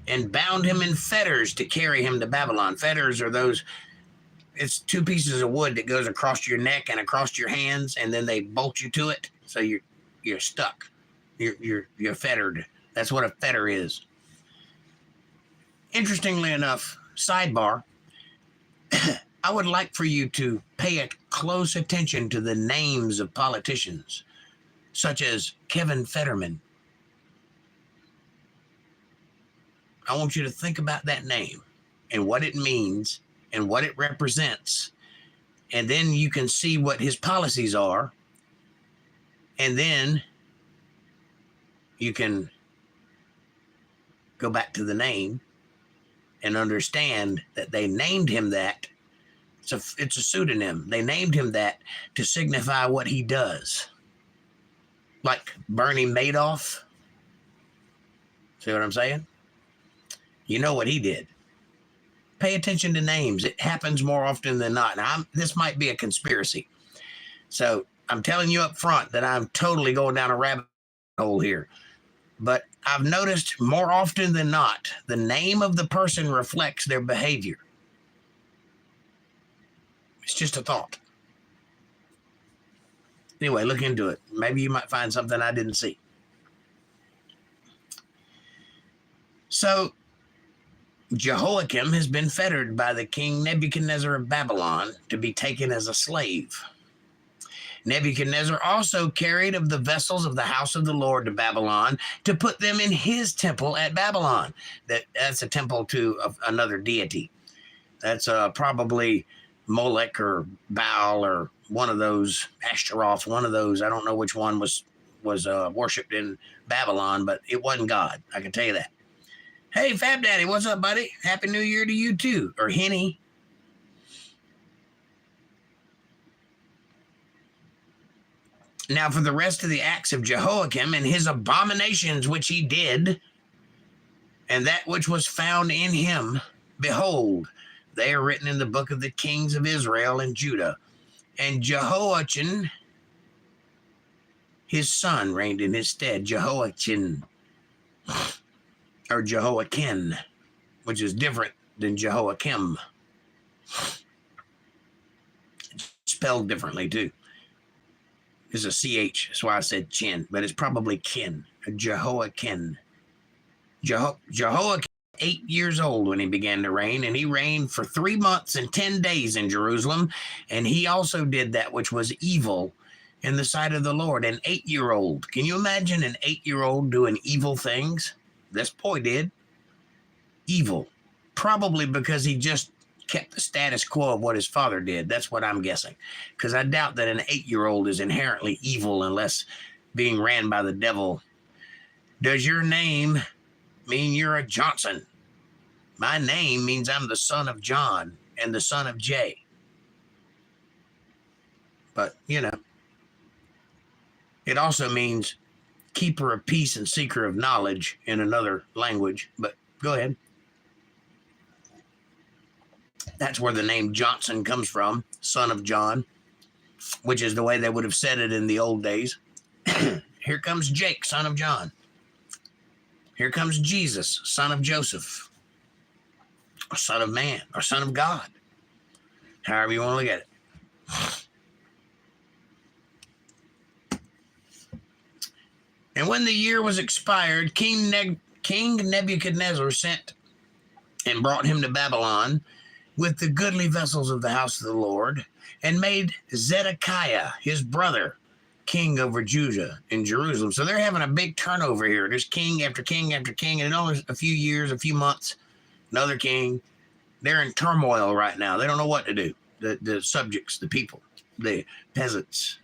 and bound him in fetters to carry him to Babylon. Fetters are those, it's two pieces of wood that goes across your neck and across your hands, and then they bolt you to it, so you're stuck. You're fettered. That's what a fetter is. Interestingly enough, sidebar, I would like for you to pay a close attention to the names of politicians, such as Kevin Fetterman. I want you to think about that name and what it means and what it represents. And then you can see what his policies are. And then you can go back to the name and understand that they named him that. It's a pseudonym. They named him that to signify what he does. Like Bernie Madoff. See what I'm saying? You know what he did. Pay attention to names. It happens more often than not. Now, this might be a conspiracy. So I'm telling you up front that I'm totally going down a rabbit hole here. But I've noticed more often than not, the name of the person reflects their behavior. It's just a thought. Anyway, look into it. Maybe you might find something I didn't see. So, Jehoiakim has been fettered by the king Nebuchadnezzar of Babylon to be taken as a slave. Nebuchadnezzar also carried of the vessels of the house of the Lord to Babylon to put them in his temple at Babylon. That's a temple to another deity. That's probably Molech or Baal or one of those, Ashtaroth, one of those. I don't know which one was worshipped in Babylon, but it wasn't God. I can tell you that. Hey, Fab Daddy, what's up, buddy? Happy New Year to you, too. Or Henny. Now for the rest of the acts of Jehoiakim and his abominations which he did, and that which was found in him, behold, they are written in the book of the kings of Israel and Judah. And Jehoiachin, his son, reigned in his stead. Jehoiachin, or Jehoiakim, which is different than Jehoiakim. Spelled differently too. It's a CH, that's why I said chin, but it's probably kin. Jehoiakim. Jehoiakim 8 years old when he began to reign, and he reigned for 3 months and 10 days in Jerusalem. And he also did that which was evil in the sight of the Lord. An 8-year-old. Can you imagine an 8-year-old doing evil things? This boy did. Evil. Probably because he just kept the status quo of what his father did. That's what I'm guessing. Because I doubt that an 8-year-old is inherently evil unless being ran by the devil. Does your name mean you're a Johnson? My name means I'm the son of John and the son of Jay. But, you know, it also means keeper of peace and seeker of knowledge in another language. But go ahead. That's where the name Johnson comes from, son of John, which is the way they would have said it in the old days. Here comes Jake, son of John. Here comes Jesus, son of Joseph, or son of man, or son of God, however you want to look at it. And when the year was expired, King Nebuchadnezzar sent and brought him to Babylon with the goodly vessels of the house of the Lord, and made Zedekiah, his brother, king over Judah in Jerusalem. So they're having a big turnover here. There's king after king after king, and in only a few years, a few months, another king. They're in turmoil right now. They don't know what to do. The subjects, the people, the peasants.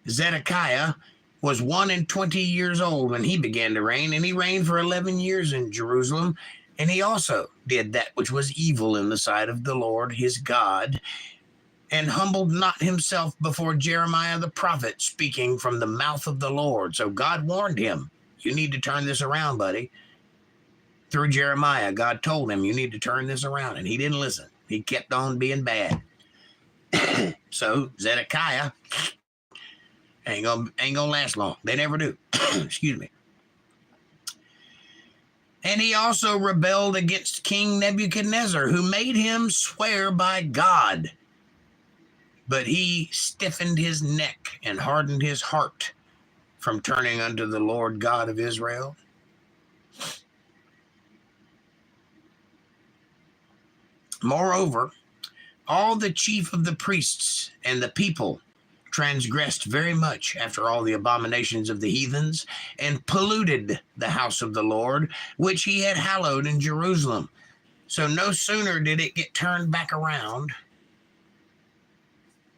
Zedekiah was 21 years old when he began to reign, and he reigned for 11 years in Jerusalem. And he also did that which was evil in the sight of the Lord his God, and humbled not himself before Jeremiah the prophet, speaking from the mouth of the Lord. So God warned him, you need to turn this around, buddy. Through Jeremiah, God told him, you need to turn this around. And he didn't listen. He kept on being bad. So Zedekiah ain't gonna last long. They never do. Excuse me. And he also rebelled against King Nebuchadnezzar, who made him swear by God. But he stiffened his neck and hardened his heart from turning unto the Lord God of Israel. Moreover, all the chief of the priests and the people transgressed very much after all the abominations of the heathens, and polluted the house of the Lord, which he had hallowed in Jerusalem. So no sooner did it get turned back around,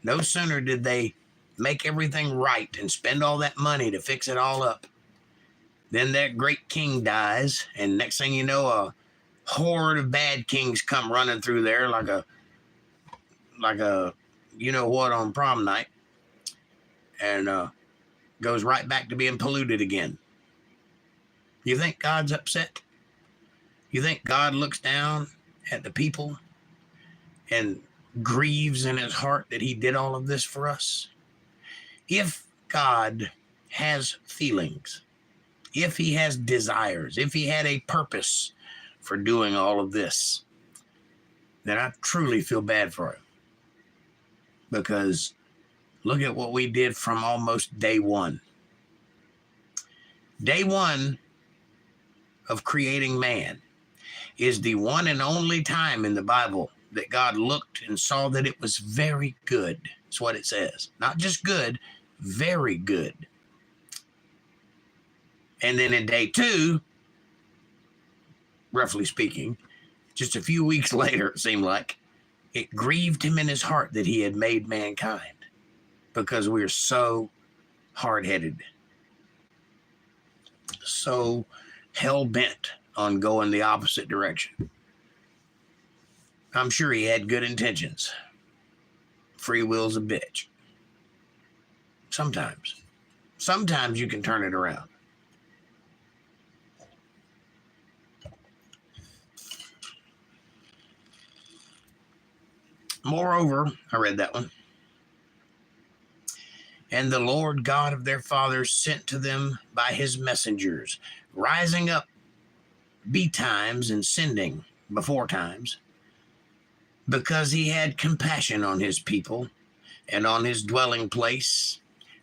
no sooner did they make everything right and spend all that money to fix it all up, then that great king dies, and next thing you know, a horde of bad kings come running through there like a you know what on prom night, and goes right back to being polluted again. You think God's upset? You think God looks down at the people and grieves in his heart that he did all of this for us? If God has feelings, if he has desires, if he had a purpose for doing all of this, then I truly feel bad for him. Because look at what we did from almost day one. Day one of creating man is the one and only time in the Bible that God looked and saw that it was very good. That's what it says. Not just good, very good. And then in day two, roughly speaking, just a few weeks later, it seemed like, it grieved him in his heart that he had made mankind, because we're so hard-headed, so hell-bent on going the opposite direction. I'm sure he had good intentions. Free will's a bitch. Sometimes. Sometimes you can turn it around. Moreover, I read that one. And the Lord God of their fathers sent to them by his messengers, rising up betimes and sending before times, because he had compassion on his people and on his dwelling place.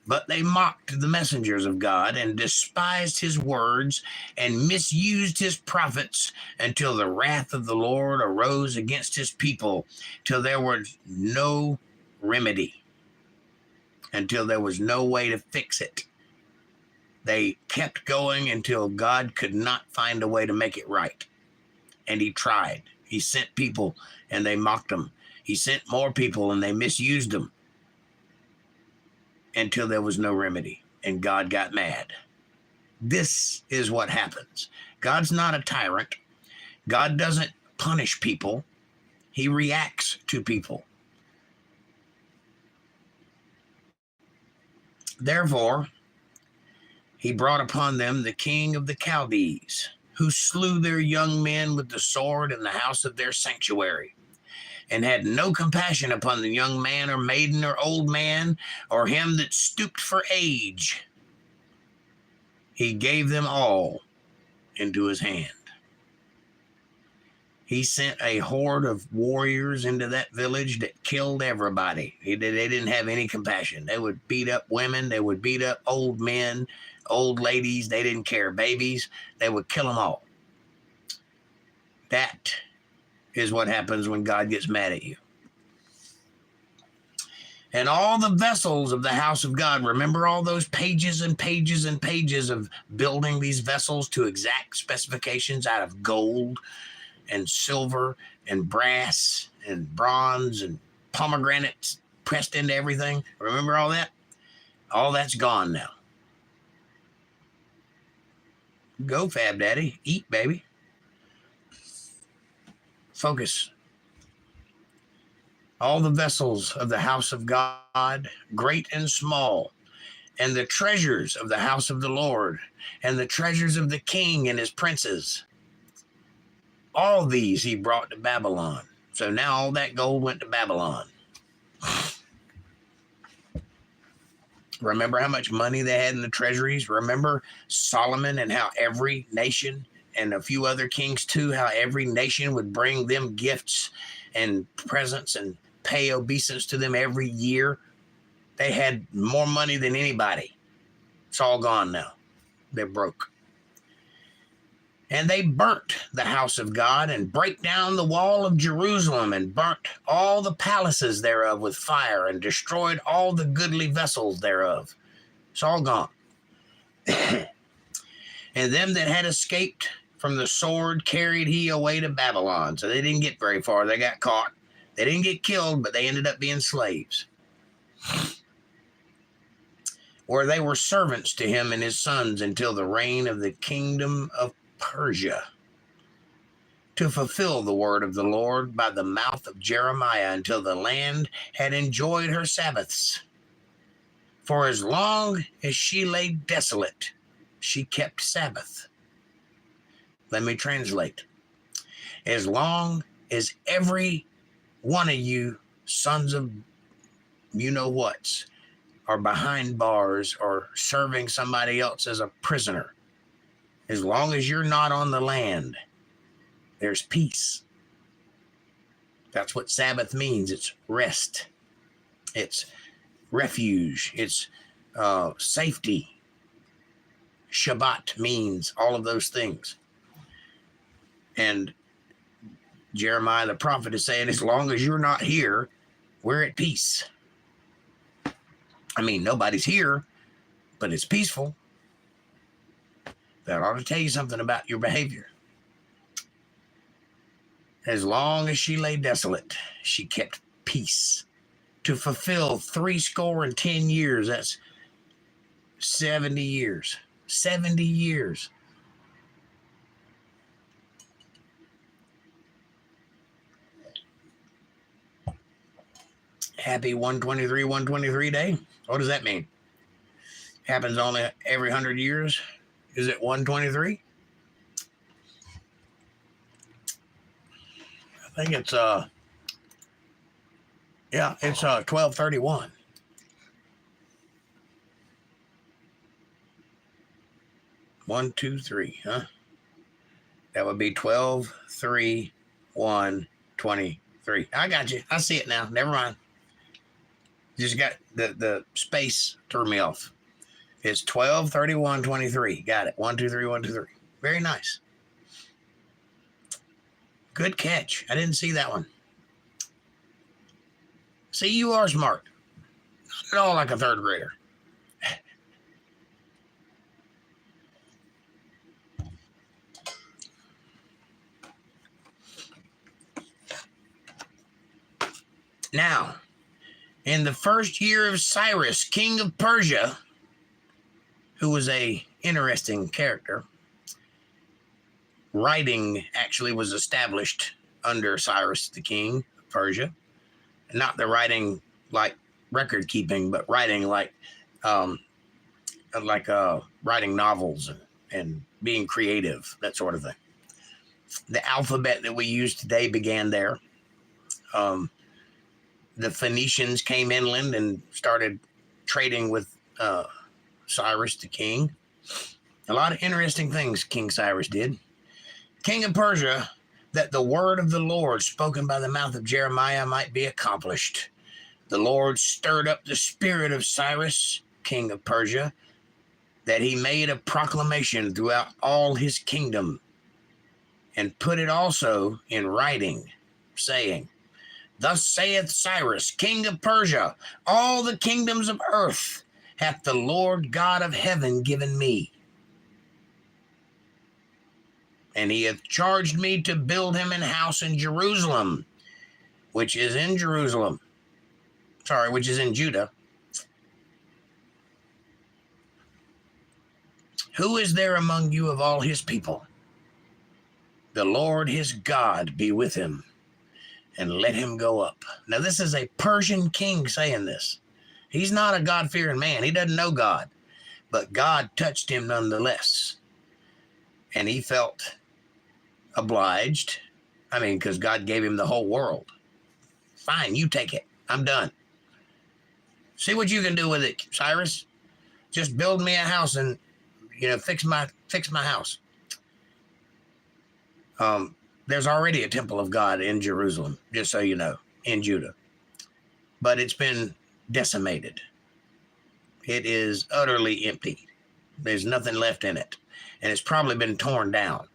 But they mocked the messengers of God and despised his words and misused his prophets until the wrath of the Lord arose against his people, till there was no remedy, until there was no way to fix it. They kept going until God could not find a way to make it right. And he tried. He sent people and they mocked him. He sent more people and they misused them, until there was no remedy, and God got mad. This is what happens. God's not a tyrant. God doesn't punish people. He reacts to people. Therefore, he brought upon them the king of the Chaldees, who slew their young men with the sword in the house of their sanctuary, and had no compassion upon the young man or maiden or old man or him that stooped for age. He gave them all into his hand. He sent a horde of warriors into that village that killed everybody. They didn't have any compassion. They would beat up women. They would beat up old men, old ladies. They didn't care. Babies. They would kill them all. That is what happens when God gets mad at you. And all the vessels of the house of God, remember all those pages and pages and pages of building these vessels to exact specifications out of gold and silver and brass and bronze and pomegranates pressed into everything. Remember all that? All that's gone now. Go, Fab Daddy. Eat, baby. Focus. All the vessels of the house of God, great and small, and the treasures of the house of the Lord, and the treasures of the king and his princes. All these he brought to Babylon. So now all that gold went to Babylon. Remember how much money they had in the treasuries? Remember Solomon and how every nation, and a few other kings too, how every nation would bring them gifts and presents and pay obeisance to them every year. They had more money than anybody. It's all gone now. They're broke. And they burnt the house of God and brake down the wall of Jerusalem and burnt all the palaces thereof with fire and destroyed all the goodly vessels thereof. It's all gone. And them that had escaped from the sword carried he away to Babylon. So they didn't get very far. They got caught. They didn't get killed, but they ended up being slaves, where they were servants to him and his sons until the reign of the kingdom of Persia, to fulfill the word of the Lord by the mouth of Jeremiah, until the land had enjoyed her Sabbaths. For as long as she lay desolate, she kept Sabbath. Let me translate. As long as every one of you sons of you-know-whats are behind bars or serving somebody else as a prisoner, as long as you're not on the land, there's peace. That's what Sabbath means. It's rest. It's refuge. It's safety. Shabbat means all of those things. And Jeremiah the prophet is saying, as long as you're not here, we're at peace. I mean, nobody's here, but it's peaceful. That ought to tell you something about your behavior. As long as she lay desolate, she kept peace. To fulfill 70 years, that's 70 years. 70 years. Happy 123 day. What does that mean? Happens only every 100 years. Is it 123? I think it's it's 1231. 1, 2, 3, huh? That would be 12, 3, 1, 23. I got you. I see it now. Never mind. Just got the space threw me off. It's 12, 31, 23. Got it. 1, 2, 3, 1, 2, 3. Very nice. Good catch. I didn't see that one. See, you are smart. Not at all like a third grader. Now, in the first year of Cyrus, king of Persia, who was a interesting character, writing actually was established under Cyrus, the king of Persia. Not the writing like record keeping, but writing like writing novels and being creative, that sort of thing. The alphabet that we use today began there. The Phoenicians came inland and started trading with Cyrus the king. A lot of interesting things King Cyrus did. King of Persia, that the word of the Lord spoken by the mouth of Jeremiah might be accomplished. The Lord stirred up the spirit of Cyrus, king of Persia, that he made a proclamation throughout all his kingdom and put it also in writing, saying, Thus saith Cyrus, king of Persia, all the kingdoms of earth hath the Lord God of heaven given me. And he hath charged me to build him an house in Jerusalem, which is in Judah. Who is there among you of all his people? The Lord his God be with him, and let him go up. Now, this is a Persian king saying this. He's not a God-fearing man. He doesn't know God. But God touched him nonetheless. And he felt obliged. I mean, because God gave him the whole world. Fine, you take it. I'm done. See what you can do with it, Cyrus. Just build me a house and, fix my house. There's already a temple of God in Jerusalem, just so you know, in Judah. But it's been decimated. It is utterly empty. There's nothing left in it. And it's probably been torn down.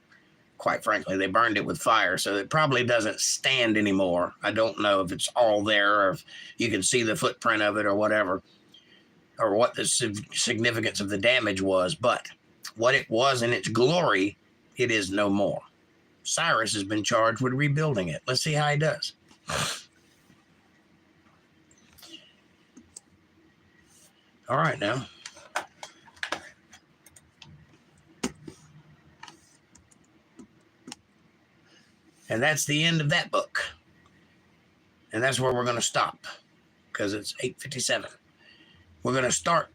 Quite frankly, they burned it with fire, so it probably doesn't stand anymore. I don't know if it's all there or if you can see the footprint of it or whatever, or what the significance of the damage was. But what it was in its glory, it is no more. Cyrus has been charged with rebuilding it. Let's see how he does. All right, now. And that's the end of that book. And that's where we're going to stop because it's 8:57. We're going to start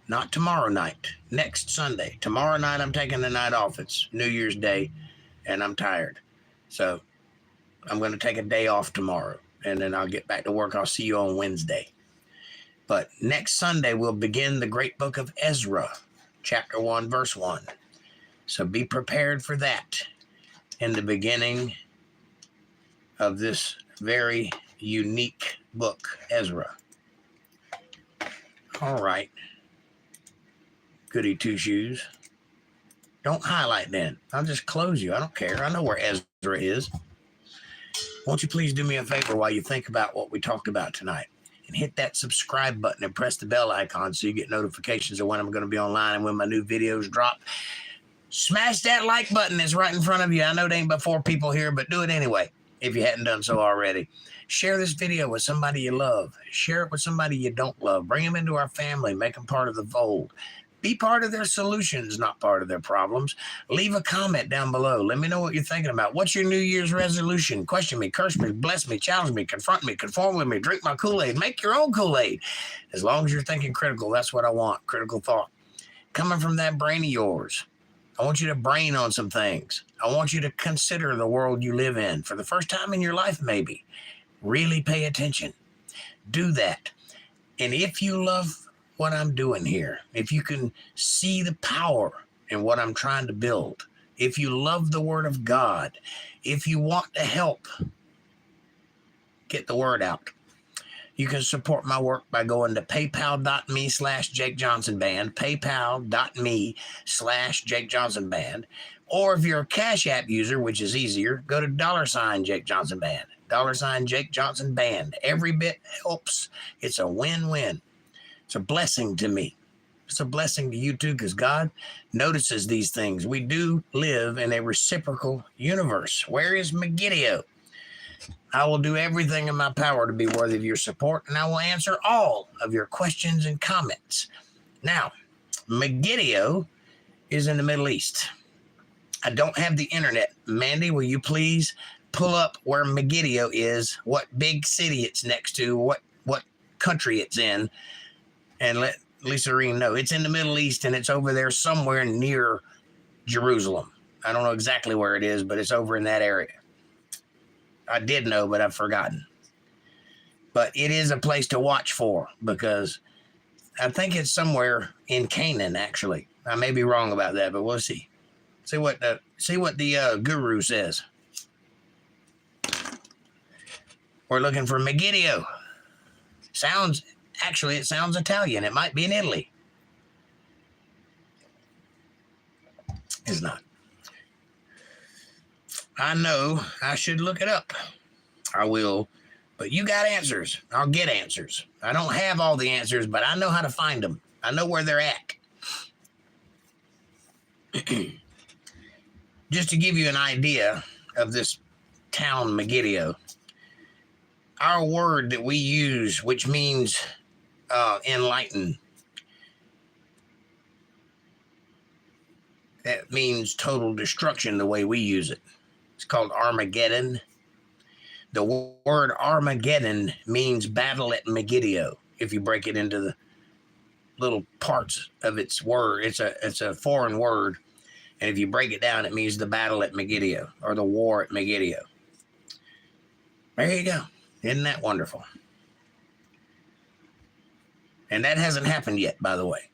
not tomorrow night, next Sunday. Tomorrow night, I'm taking the night off. It's New Year's Day. And I'm tired. So I'm going to take a day off tomorrow. And then I'll get back to work. I'll see you on Wednesday. But next Sunday, we'll begin the great book of Ezra, chapter 1, verse 1. So be prepared for that in the beginning of this very unique book, Ezra. All right. Goody two-shoes. Don't highlight then. I'll just close you. I don't care. I know where Ezra is. Won't you please do me a favor while you think about what we talked about tonight? And hit that subscribe button and press the bell icon so you get notifications of when I'm going to be online and when my new videos drop. Smash that like button. It's right in front of you. I know there ain't but 4 people here, but do it anyway if you hadn't done so already. Share this video with somebody you love. Share it with somebody you don't love. Bring them into our family. Make them part of the fold. Be part of their solutions, not part of their problems. Leave a comment down below. Let me know what you're thinking about. What's your New Year's resolution? Question me, curse me, bless me, challenge me, confront me, conform with me, drink my Kool-Aid, make your own Kool-Aid. As long as you're thinking critical, that's what I want, critical thought. Coming from that brain of yours, I want you to brain on some things. I want you to consider the world you live in for the first time in your life, maybe. Really pay attention. Do that. And if you love what I'm doing here, if you can see the power in what I'm trying to build, if you love the Word of God, if you want to help get the word out, you can support my work by going to paypal.me/JakeJohnsonBand, paypal.me/JakeJohnsonBand. Or if you're a Cash App user, which is easier, go to $JakeJohnsonBand, $JakeJohnsonBand. Every bit helps. It's a win-win. It's a blessing to me. It's a blessing to you too, because God notices these things. We do live in a reciprocal universe. Where is Megiddo? I will do everything in my power to be worthy of your support, and I will answer all of your questions and comments. Now, Megiddo is in the Middle East. I don't have the internet. Mandy, will you please pull up where Megiddo is, what big city it's next to, what country it's in, and let Lisa Reen know. It's in the Middle East, and it's over there somewhere near Jerusalem. I don't know exactly where it is, but it's over in that area. I did know, but I've forgotten. But it is a place to watch for, because I think it's somewhere in Canaan, actually. I may be wrong about that, but we'll see. See what the guru says. We're looking for Megiddo. It sounds Italian. It might be in Italy. It's not. I know I should look it up. I will. But you got answers. I'll get answers. I don't have all the answers, but I know how to find them. I know where they're at. Just to give you an idea of this town, Megiddo, our word that we use, which means enlighten, that means total destruction the way we use it. It's called Armageddon. The word Armageddon means battle at Megiddo. If you break it into the little parts of its word, it's a foreign word. And if you break it down, it means the battle at Megiddo, or the war at Megiddo. There you go. Isn't that wonderful? And that hasn't happened yet, by the way.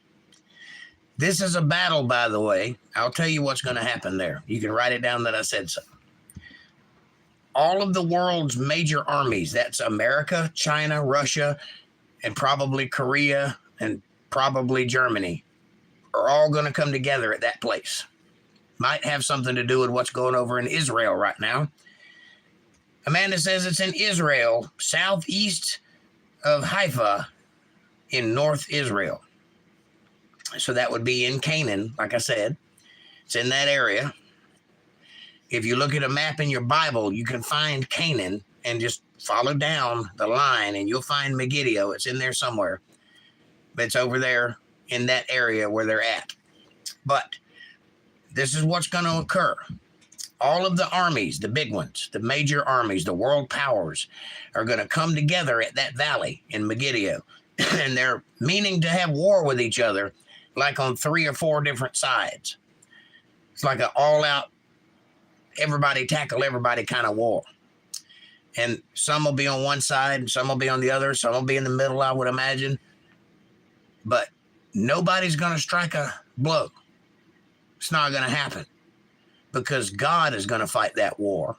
This is a battle, by the way. I'll tell you what's going to happen there. You can write it down that I said so. All of the world's major armies, that's America, China, Russia, and probably Korea, and probably Germany, are all going to come together at that place. Might have something to do with what's going over in Israel right now. Amanda says it's in Israel, southeast of Haifa, in North Israel. So that would be in Canaan, like I said. It's in that area. If you look at a map in your Bible, you can find Canaan and just follow down the line and you'll find Megiddo. It's in there somewhere. But it's over there in that area where they're at. But this is what's going to occur. All of the armies, the big ones, the major armies, the world powers, are going to come together at that valley in Megiddo. And they're meaning to have war with each other, like on 3 or 4 different sides. It's like an all-out, everybody tackle everybody kind of war. And some will be on one side, and some will be on the other, some will be in the middle, I would imagine. But nobody's going to strike a blow. It's not going to happen, because God is going to fight that war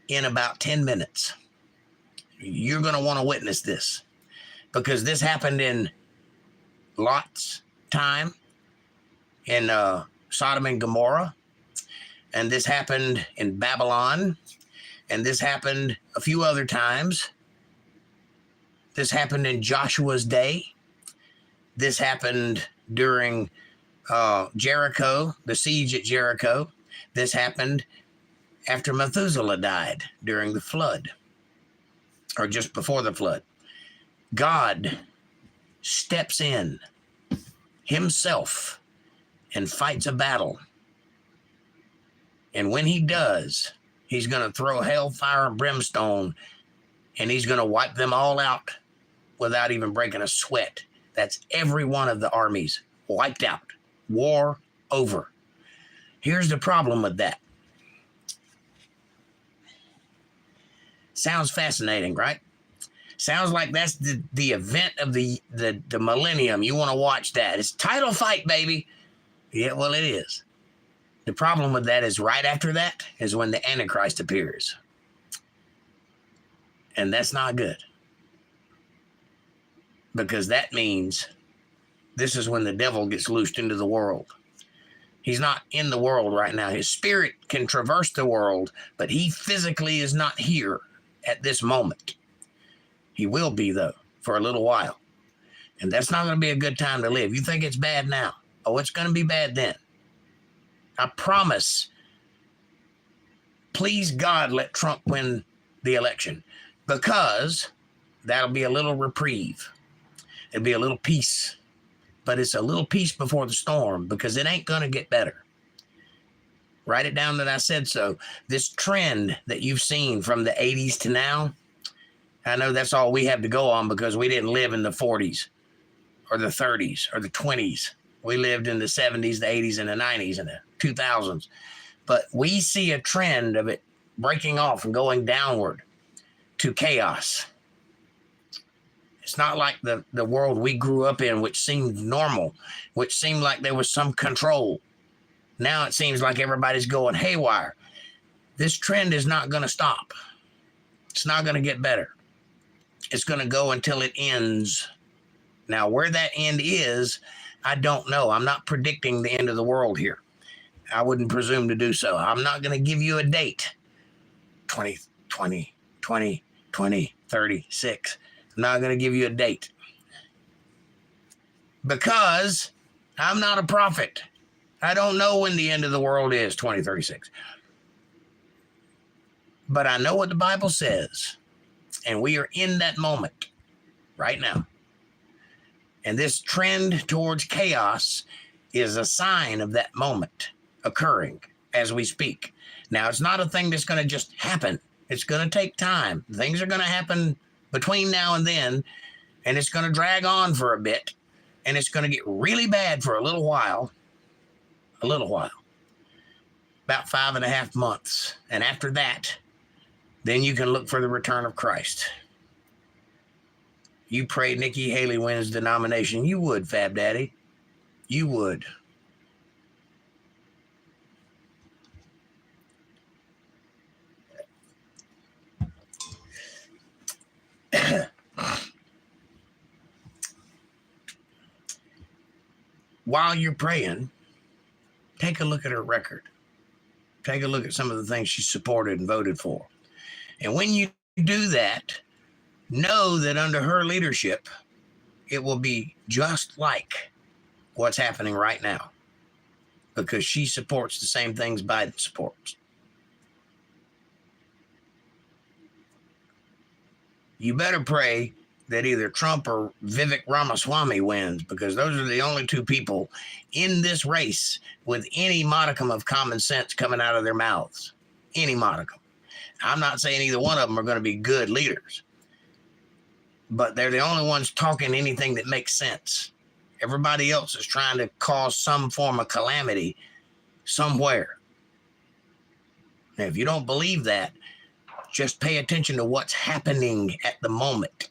in about 10 minutes. You're going to want to witness this, because this happened in Lot's time in Sodom and Gomorrah, and this happened in Babylon, and this happened a few other times. This happened in Joshua's day. This happened during Jericho, the siege at Jericho. This happened after Methuselah died during the flood, or just before the flood. God steps in. himself and fights a battle. And when he does, he's going to throw hellfire and brimstone, and he's going to wipe them all out without even breaking a sweat. That's every one of the armies wiped out. War over. Here's the problem with that. Sounds fascinating, right? Sounds like that's the event of the millennium. You want to watch that. It's title fight, baby. Yeah, well, it is. The problem with that is right after that is when the Antichrist appears. And that's not good. Because that means this is when the devil gets loosed into the world. He's not in the world right now. His spirit can traverse the world, but he physically is not here at this moment. He will be, though, for a little while. And that's not going to be a good time to live. You think it's bad now? Oh, it's going to be bad then. I promise. Please, God, let Trump win the election, because that'll be a little reprieve. It'll be a little peace. But it's a little peace before the storm, because it ain't going to get better. Write it down that I said so. This trend that you've seen from the 80s to now, I know that's all we have to go on because we didn't live in the 40s or the 30s or the 20s. We lived in the 70s, the 80s, and the 90s, and the 2000s. But we see a trend of it breaking off and going downward to chaos. It's not like the world we grew up in, which seemed normal, which seemed like there was some control. Now it seems like everybody's going haywire. This trend is not going to stop. It's not going to get better. It's going to go until it ends. Now, where that end is, I don't know. I'm not predicting the end of the world here. I wouldn't presume to do so. I'm not going to give you a date. 20, 36. I'm not going to give you a date. Because I'm not a prophet. I don't know when the end of the world is, 2036. But I know what the Bible says. And we are in that moment right now. And this trend towards chaos is a sign of that moment occurring as we speak. Now, it's not a thing that's going to just happen. It's going to take time. Things are going to happen between now and then, and it's going to drag on for a bit, and it's going to get really bad for a little while. About 5.5 months. And after that, then you can look for the return of Christ. You pray Nikki Haley wins the nomination. You would, Fab Daddy. You would. While you're praying, take a look at her record. Take a look at some of the things she supported and voted for. And when you do that, know that under her leadership, it will be just like what's happening right now, because she supports the same things Biden supports. You better pray that either Trump or Vivek Ramaswamy wins, because those are the only two people in this race with any modicum of common sense coming out of their mouths. Any modicum. I'm not saying either one of them are going to be good leaders, but they're the only ones talking anything that makes sense. Everybody else is trying to cause some form of calamity somewhere. Now, if you don't believe that, just pay attention to what's happening at the moment.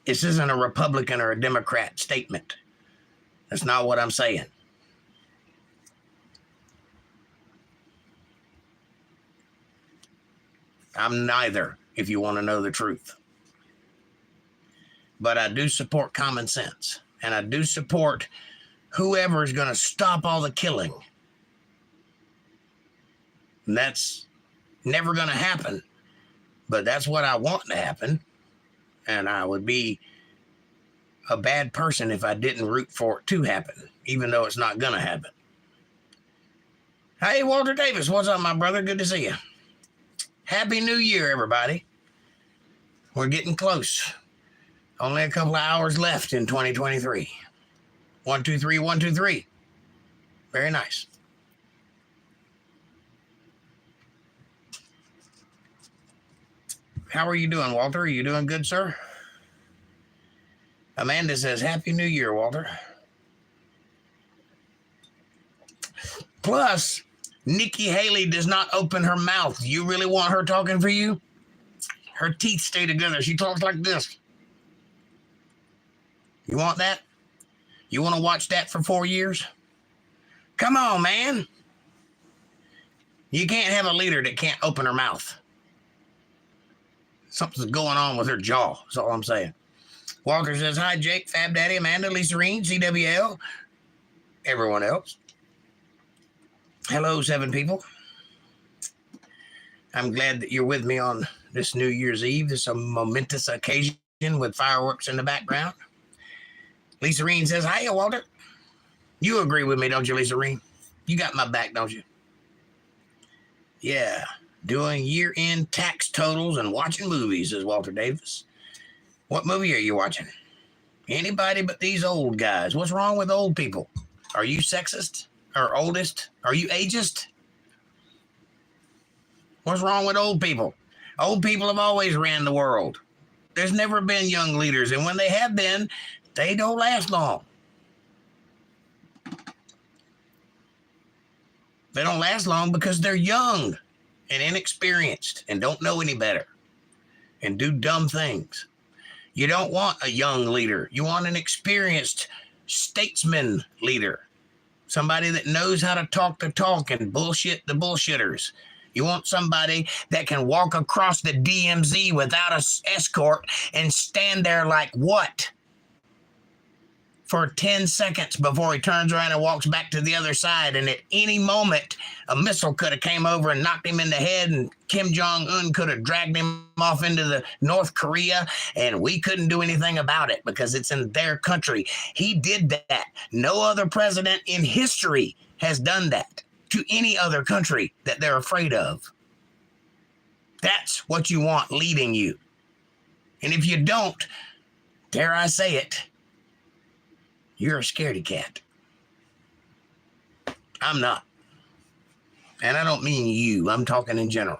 This isn't a Republican or a Democrat statement. That's not what I'm saying. I'm neither, if you want to know the truth. But I do support common sense. And I do support whoever is going to stop all the killing. And that's never going to happen. But that's what I want to happen. And I would be a bad person if I didn't root for it to happen, even though it's not going to happen. Hey, Walter Davis, what's up, my brother? Good to see you. Happy New Year, everybody. We're getting close. Only a couple of hours left in 2023. 1, 2, 3, 1, 2, 3. Very nice. How are you doing, Walter? Are you doing good, sir? Amanda says, Happy New Year, Walter. Plus, Nikki Haley does not open her mouth. Do you really want her talking for you? Her teeth stay together. She talks like this. You want that? You want to watch that for 4 years? Come on, man. You can't have a leader that can't open her mouth. Something's going on with her jaw. That's all I'm saying. Walter says, Hi, Jake, Fab Daddy, Amanda, Lisa Reen, CWL, everyone else. Hello, 7 people. I'm glad that you're with me on this New Year's Eve. This is a momentous occasion with fireworks in the background. Lisa Reen says, Hiya, Walter. You agree with me, don't you, Lisa Reen? You got my back, don't you? Yeah. Doing year-end tax totals and watching movies, says Walter Davis. What movie are you watching? Anybody but these old guys. What's wrong with old people? Are you sexist? Or oldest? Are you ageist? What's wrong with old people? Old people have always ran the world. There's never been young leaders, and when they have been, they don't last long. They don't last long because they're young and inexperienced and don't know any better and do dumb things. You don't want a young leader. You want an experienced statesman leader. Somebody that knows how to talk the talk and bullshit the bullshitters. You want somebody that can walk across the DMZ without an escort and stand there like what? For 10 seconds before he turns around and walks back to the other side. And at any moment, a missile could have came over and knocked him in the head, and Kim Jong-un could have dragged him off into the North Korea, and we couldn't do anything about it because it's in their country. He did that. No other president in history has done that to any other country that they're afraid of. That's what you want leading you. And if you don't, dare I say it, you're a scaredy cat. I'm not. And I don't mean you. I'm talking in general.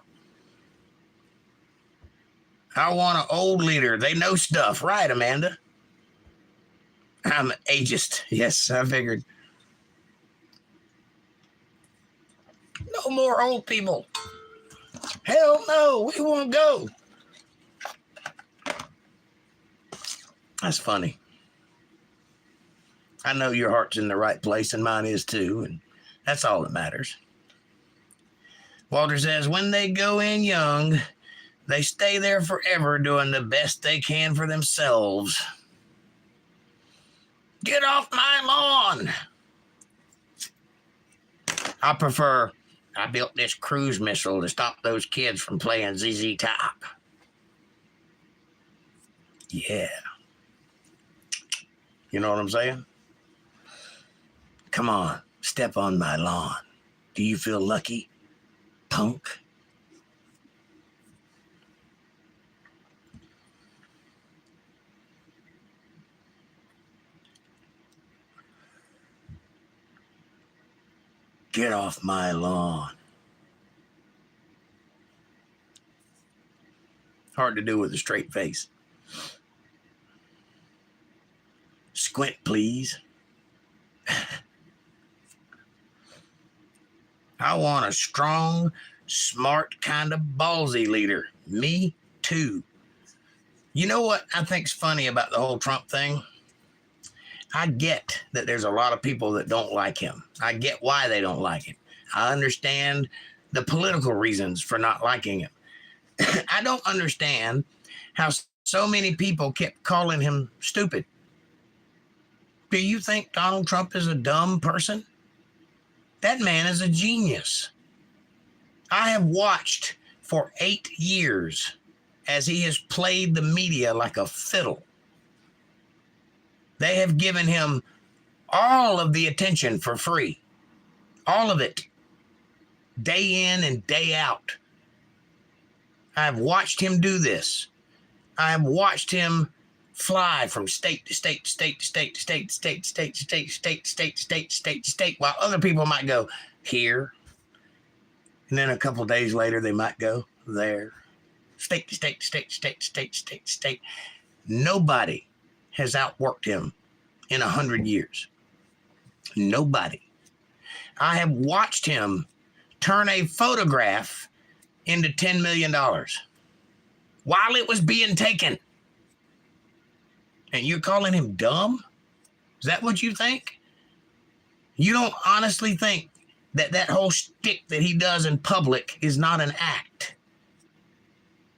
I want an old leader. They know stuff. Right, Amanda? I'm ageist. Yes, I figured. No more old people. Hell no. We won't go. That's funny. I know your heart's in the right place, and mine is too, and that's all that matters. Walter says, when they go in young, they stay there forever doing the best they can for themselves. Get off my lawn. I built this cruise missile to stop those kids from playing ZZ Top. Yeah. You know what I'm saying? Come on, step on my lawn. Do you feel lucky, punk? Get off my lawn. Hard to do with a straight face. Squint, please. I want a strong, smart, kind of ballsy leader. Me too. You know what I think's funny about the whole Trump thing? I get that there's a lot of people that don't like him. I get why they don't like him. I understand the political reasons for not liking him. I don't understand how so many people kept calling him stupid. Do you think Donald Trump is a dumb person? That man is a genius. I have watched for 8 years as he has played the media like a fiddle. They have given him all of the attention for free. All of it. Day in and day out. I've watched him do this. I have watched him fly from state to state to state to state to state to state to state to state to state to state to state to state to state, while other people might go here. And then a couple of days later, they might go there. State to state to state to state to state to state to state. Nobody has outworked him in 100 years. Nobody. I have watched him turn a photograph into $10 million while it was being taken. And you're calling him dumb? Is that what you think? You don't honestly think that whole shtick that he does in public is not an act?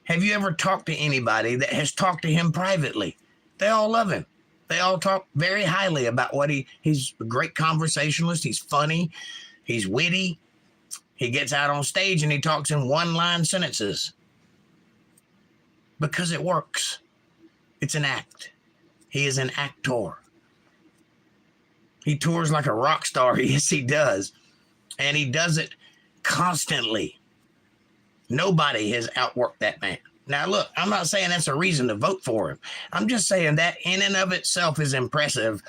Have you ever talked to anybody that has talked to him privately? They all love him. They all talk very highly about what he's a great conversationalist. He's funny. He's witty. He gets out on stage and he talks in one-line sentences because it works. It's an act. He is an actor. He tours like a rock star. Yes, he does. And he does it constantly. Nobody has outworked that man. Now, look, I'm not saying that's a reason to vote for him. I'm just saying that in and of itself is impressive.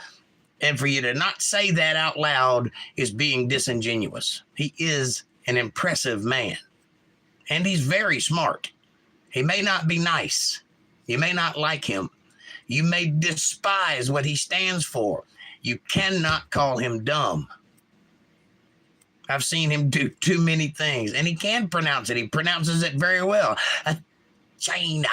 And for you to not say that out loud is being disingenuous. He is an impressive man. And he's very smart. He may not be nice. You may not like him. You may despise what he stands for. You cannot call him dumb. I've seen him do too many things, and he can pronounce it. He pronounces it very well. China.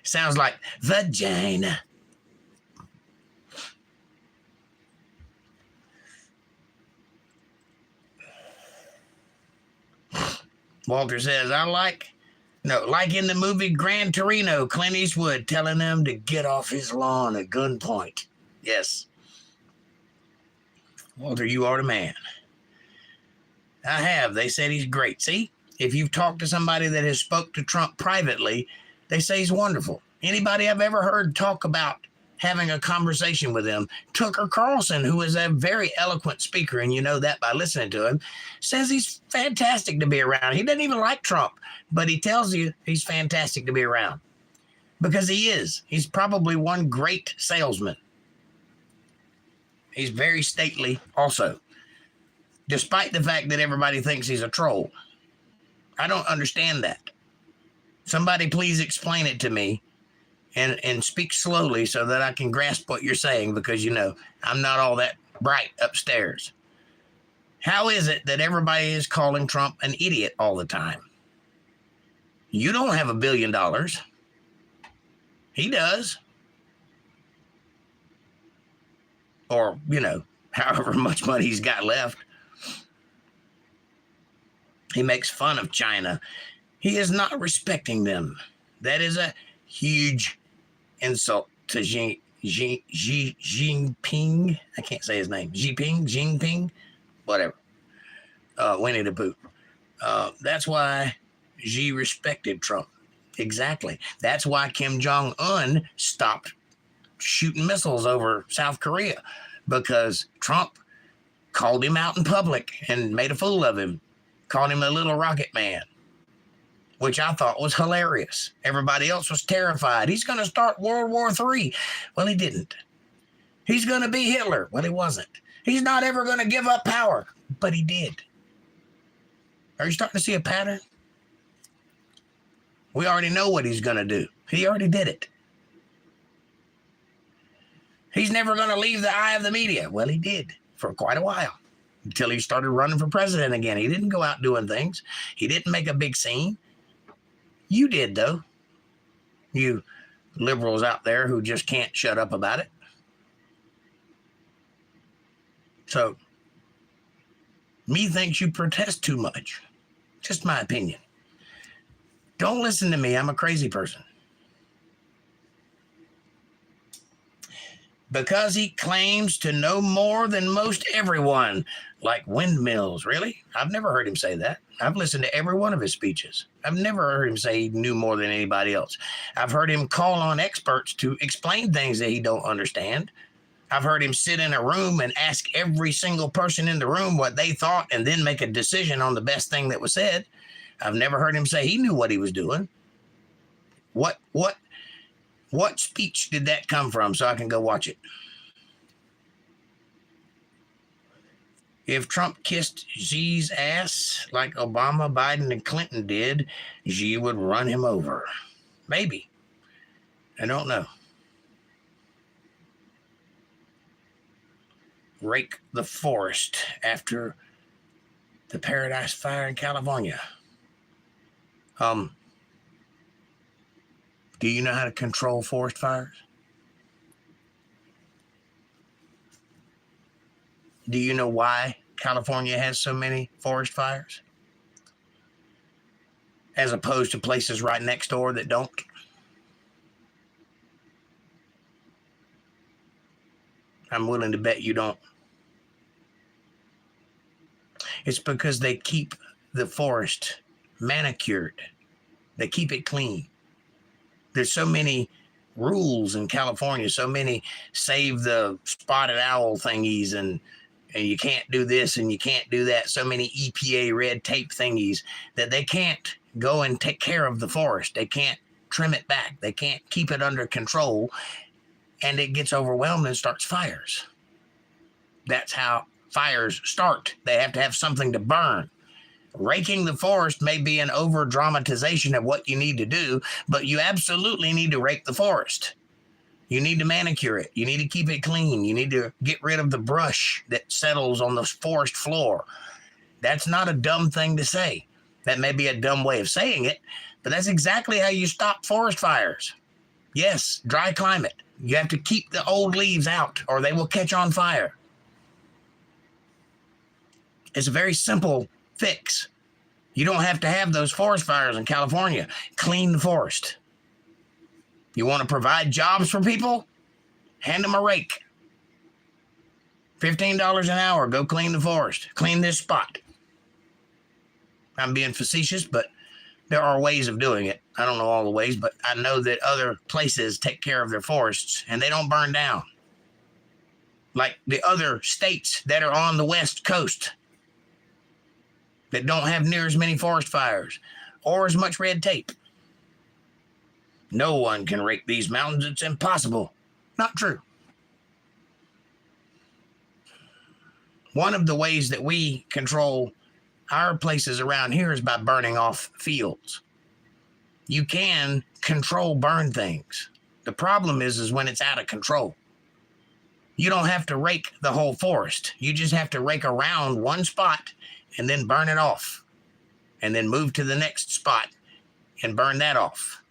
Sounds like vagina. Walter says, like in the movie Gran Torino, Clint Eastwood telling them to get off his lawn at gunpoint. Yes. Walter, you are the man. I have. They said he's great. See, if you've talked to somebody that has spoke to Trump privately, they say he's wonderful. Anybody I've ever heard talk about having a conversation with him, Tucker Carlson, who is a very eloquent speaker, and you know that by listening to him, says he's fantastic to be around. He doesn't even like Trump, but he tells you he's fantastic to be around because he is. He's probably one great salesman. He's very stately also, despite the fact that everybody thinks he's a troll. I don't understand that. Somebody please explain it to me and speak slowly so that I can grasp what you're saying, because, you know, I'm not all that bright upstairs. How is it that everybody is calling Trump an idiot all the time? You don't have $1 billion. He does. Or, you know, however much money he's got left. He makes fun of China. He is not respecting them. That is a huge insult to Xi Jinping. I can't say his name. Jinping, whatever. Winnie the Pooh. That's why Xi respected Trump. Exactly. That's why Kim Jong-un stopped shooting missiles over South Korea, because Trump called him out in public and made a fool of him, called him a little rocket man, which I thought was hilarious. Everybody else was terrified. He's going to start World War III. Well, he didn't. He's going to be Hitler. Well, he wasn't. He's not ever going to give up power, but he did. Are you starting to see a pattern? We already know what he's going to do. He already did it. He's never going to leave the eye of the media. Well, he did for quite a while, until he started running for president again. He didn't go out doing things. He didn't make a big scene. You did, though. You liberals out there who just can't shut up about it. So, me thinks you protest too much. Just my opinion. Don't listen to me. I'm a crazy person. Because he claims to know more than most everyone, like windmills. Really? I've never heard him say that. I've listened to every one of his speeches. I've never heard him say he knew more than anybody else. I've heard him call on experts to explain things that he don't understand. I've heard him sit in a room and ask every single person in the room what they thought and then make a decision on the best thing that was said. I've never heard him say he knew what he was doing. What speech did that come from so I can go watch it? If Trump kissed Xi's ass like Obama, Biden, and Clinton did, Xi would run him over. Maybe. I don't know. Rake the forest after the Paradise Fire in California. Do you know how to control forest fires? Do you know why California has so many forest fires? As opposed to places right next door that don't? I'm willing to bet you don't. It's because they keep the forest manicured. They keep it clean. There's so many rules in California, so many save the spotted owl thingies, and you can't do this and you can't do that. So many EPA red tape thingies that they can't go and take care of the forest. They can't trim it back. They can't keep it under control, and it gets overwhelmed and starts fires. That's how fires start. They have to have something to burn. Raking the forest may be an over dramatization of what you need to do, but you absolutely need to rake the forest. You need to manicure it. You need to keep it clean. You need to get rid of the brush that settles on the forest floor. That's not a dumb thing to say. That may be a dumb way of saying it, but that's exactly how you stop forest fires. Yes, dry climate. You have to keep the old leaves out or they will catch on fire. It's a very simple fix. You don't have to have those forest fires in California. Clean the forest. You want to provide jobs for people? Hand them a rake. $15 an hour. Go clean the forest. Clean this spot. I'm being facetious, but there are ways of doing it. I don't know all the ways, but I know that other places take care of their forests and they don't burn down. Like the other states that are on the West Coast that don't have near as many forest fires or as much red tape. No one can rake these mountains. It's impossible. Not true. One of the ways that we control our places around here is by burning off fields. You can control burn things. The problem is when it's out of control. You don't have to rake the whole forest. You just have to rake around one spot and then burn it off, and then move to the next spot and burn that off.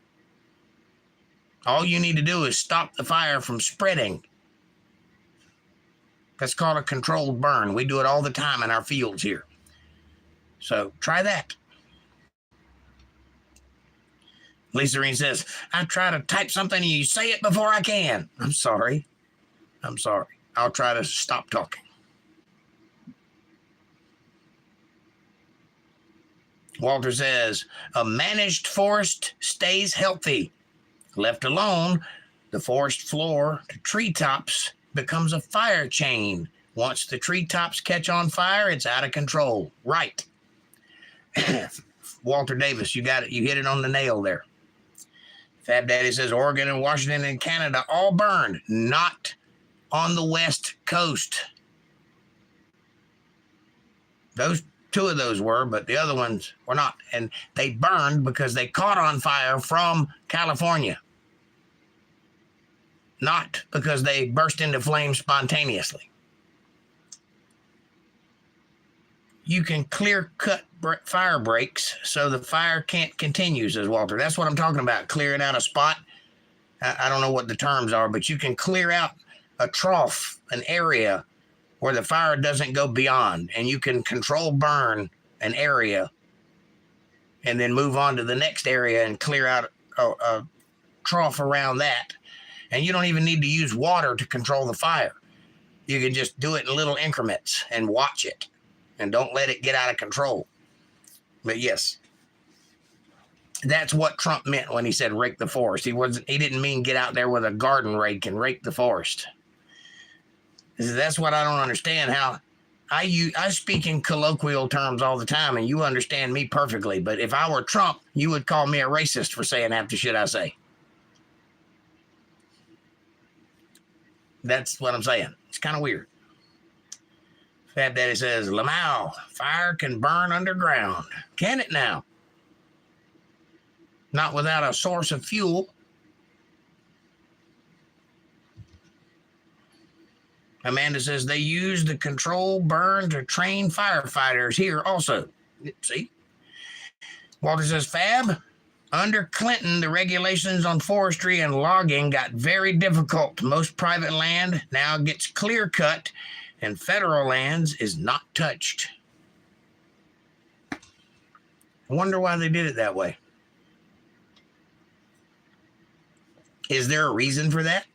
All you need to do is stop the fire from spreading. That's called a controlled burn. We do it all the time in our fields here. So try that. Lisa Reen says, I try to type something and you say it before I can. I'm sorry. I'll try to stop talking. Walter says, a managed forest stays healthy. Left alone, the forest floor to treetops becomes a fire chain. Once the treetops catch on fire, it's out of control. Right. Walter Davis, you got it. You hit it on the nail there. Fab Daddy says, Oregon and Washington and Canada all burned, not on the West Coast. Two of those were, but the other ones were not. And they burned because they caught on fire from California. Not because they burst into flames spontaneously. You can clear cut fire breaks so the fire can't continue, says Walter. That's what I'm talking about, clearing out a spot. I don't know what the terms are, but you can clear out a trough, an area where the fire doesn't go beyond, and you can control burn an area and then move on to the next area and clear out a trough around that. And you don't even need to use water to control the fire. You can just do it in little increments and watch it and don't let it get out of control. But yes, that's what Trump meant when he said rake the forest. He didn't mean get out there with a garden rake and rake the forest. That's what I don't understand, how I speak in colloquial terms all the time, and you understand me perfectly. But if I were Trump, you would call me a racist for saying half the shit I say. That's what I'm saying. It's kind of weird. Fat Daddy says, Lamau, fire can burn underground. Can it now? Not without a source of fuel. Amanda says they use the controlled burn to train firefighters here also. See? Walter says, Fab, under Clinton, the regulations on forestry and logging got very difficult. Most private land now gets clear cut, and federal lands is not touched. I wonder why they did it that way. Is there a reason for that?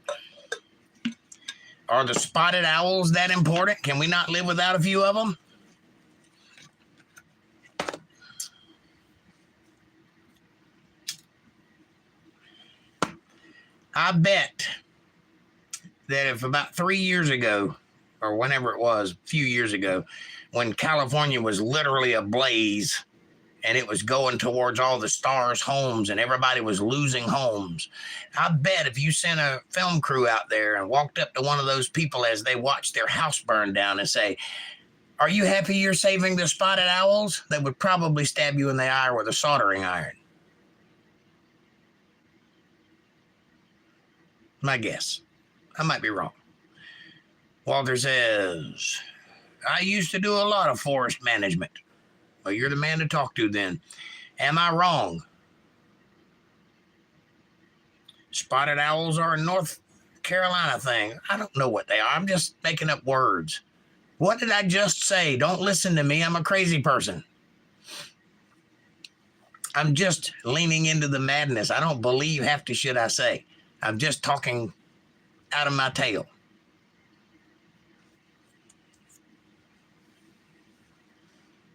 Are the spotted owls that important? Can we not live without a few of them? I bet that if about 3 years ago, or whenever it was, a few years ago, when California was literally ablaze and it was going towards all the stars' homes and everybody was losing homes, I bet if you sent a film crew out there and walked up to one of those people as they watched their house burn down and say, are you happy you're saving the spotted owls? They would probably stab you in the eye with a soldering iron. My guess. I might be wrong. Walter says, I used to do a lot of forest management. Well, you're the man to talk to then. Am I wrong? Spotted owls are a North Carolina thing. I don't know what they are. I'm just making up words. What did I just say? Don't listen to me. I'm a crazy person. I'm just leaning into the madness. I don't believe half the shit I say. I'm just talking out of my tail.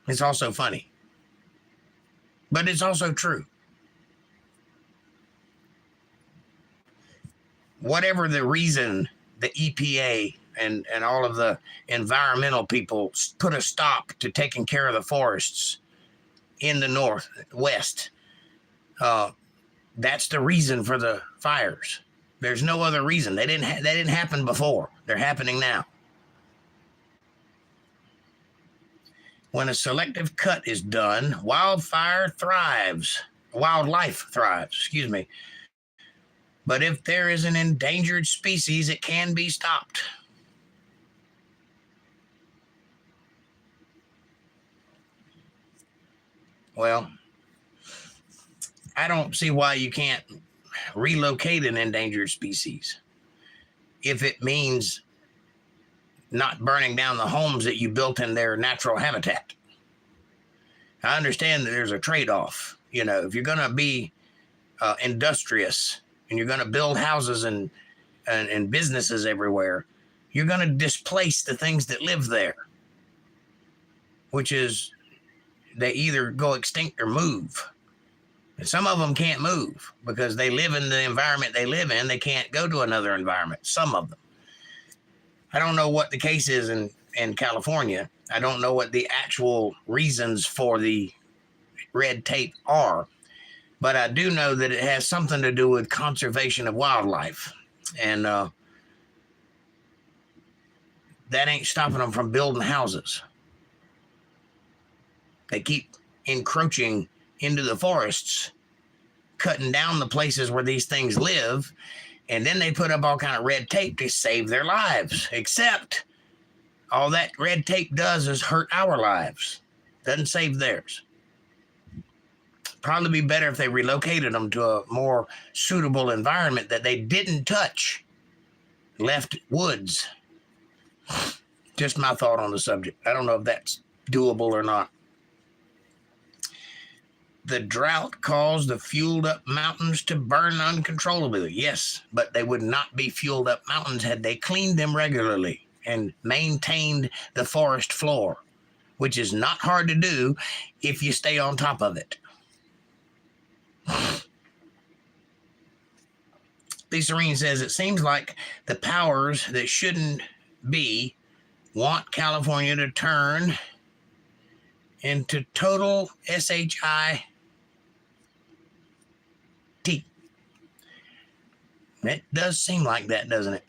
It's also funny. But it's also true. Whatever the reason the EPA and all of the environmental people put a stop to taking care of the forests in the Northwest, that's the reason for the fires. There's no other reason. They didn't happen before. They're happening now. When a selective cut is done, wildlife thrives, excuse me. But if there is an endangered species, it can be stopped. Well, I don't see why you can't relocate an endangered species if it means not burning down the homes that you built in their natural habitat. I understand that there's a trade-off. You know, if you're going to be industrious and you're going to build houses and businesses everywhere, you're going to displace the things that live there, which is they either go extinct or move. And some of them can't move because they live in the environment they live in. They can't go to another environment, some of them. I don't know what the case is in California. I don't know what the actual reasons for the red tape are, but I do know that it has something to do with conservation of wildlife. And that ain't stopping them from building houses. They keep encroaching into the forests, cutting down the places where these things live, and then they put up all kind of red tape to save their lives. Except all that red tape does is hurt our lives. Doesn't save theirs. Probably be better if they relocated them to a more suitable environment that they didn't touch. Left woods. Just my thought on the subject. I don't know if that's doable or not. The drought caused the fueled up mountains to burn uncontrollably. Yes, but they would not be fueled up mountains had they cleaned them regularly and maintained the forest floor, which is not hard to do if you stay on top of it. Lisa Reen says, it seems like the powers that shouldn't be want California to turn into total SHIT. It does seem like that, doesn't it?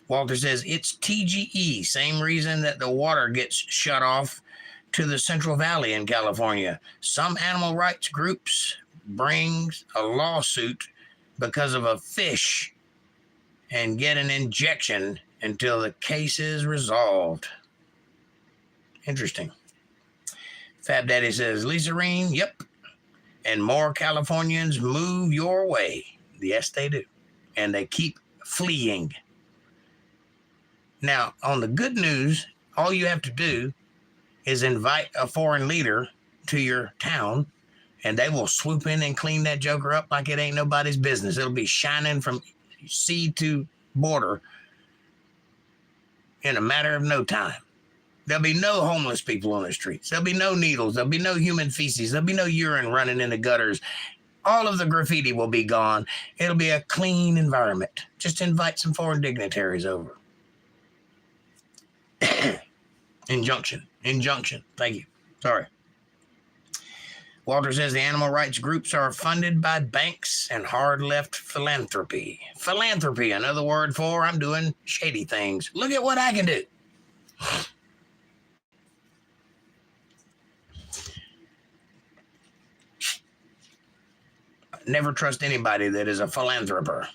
Walter says it's TGE, same reason that the water gets shut off to the Central Valley in California. Some animal rights groups brings a lawsuit because of a fish and get an injection until the case is resolved. Interesting. Fab Daddy says, Lisa Reen, yep. And more Californians move your way. Yes, they do. And they keep fleeing. Now, on the good news, all you have to do is invite a foreign leader to your town, and they will swoop in and clean that joker up like it ain't nobody's business. It'll be shining from sea to border in a matter of no time. There'll be no homeless people on the streets. There'll be no needles. There'll be no human feces. There'll be no urine running in the gutters. All of the graffiti will be gone. It'll be a clean environment. Just invite some foreign dignitaries over. Injunction. Thank you. Sorry. Walter says the animal rights groups are funded by banks and hard left philanthropy. Philanthropy, another word for I'm doing shady things. Look at what I can do. Never trust anybody that is a philanthropist.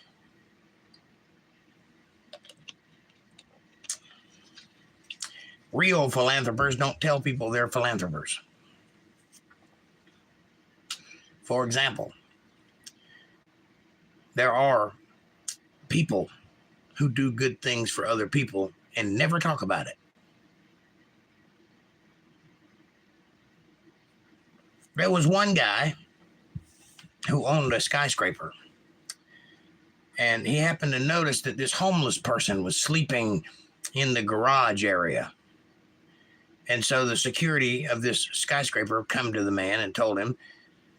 Real philanthropists don't tell people they're philanthropists. For example, there are people who do good things for other people and never talk about it. There was one guy who owned a skyscraper, and he happened to notice that this homeless person was sleeping in the garage area. And so the security of this skyscraper come to the man and told him,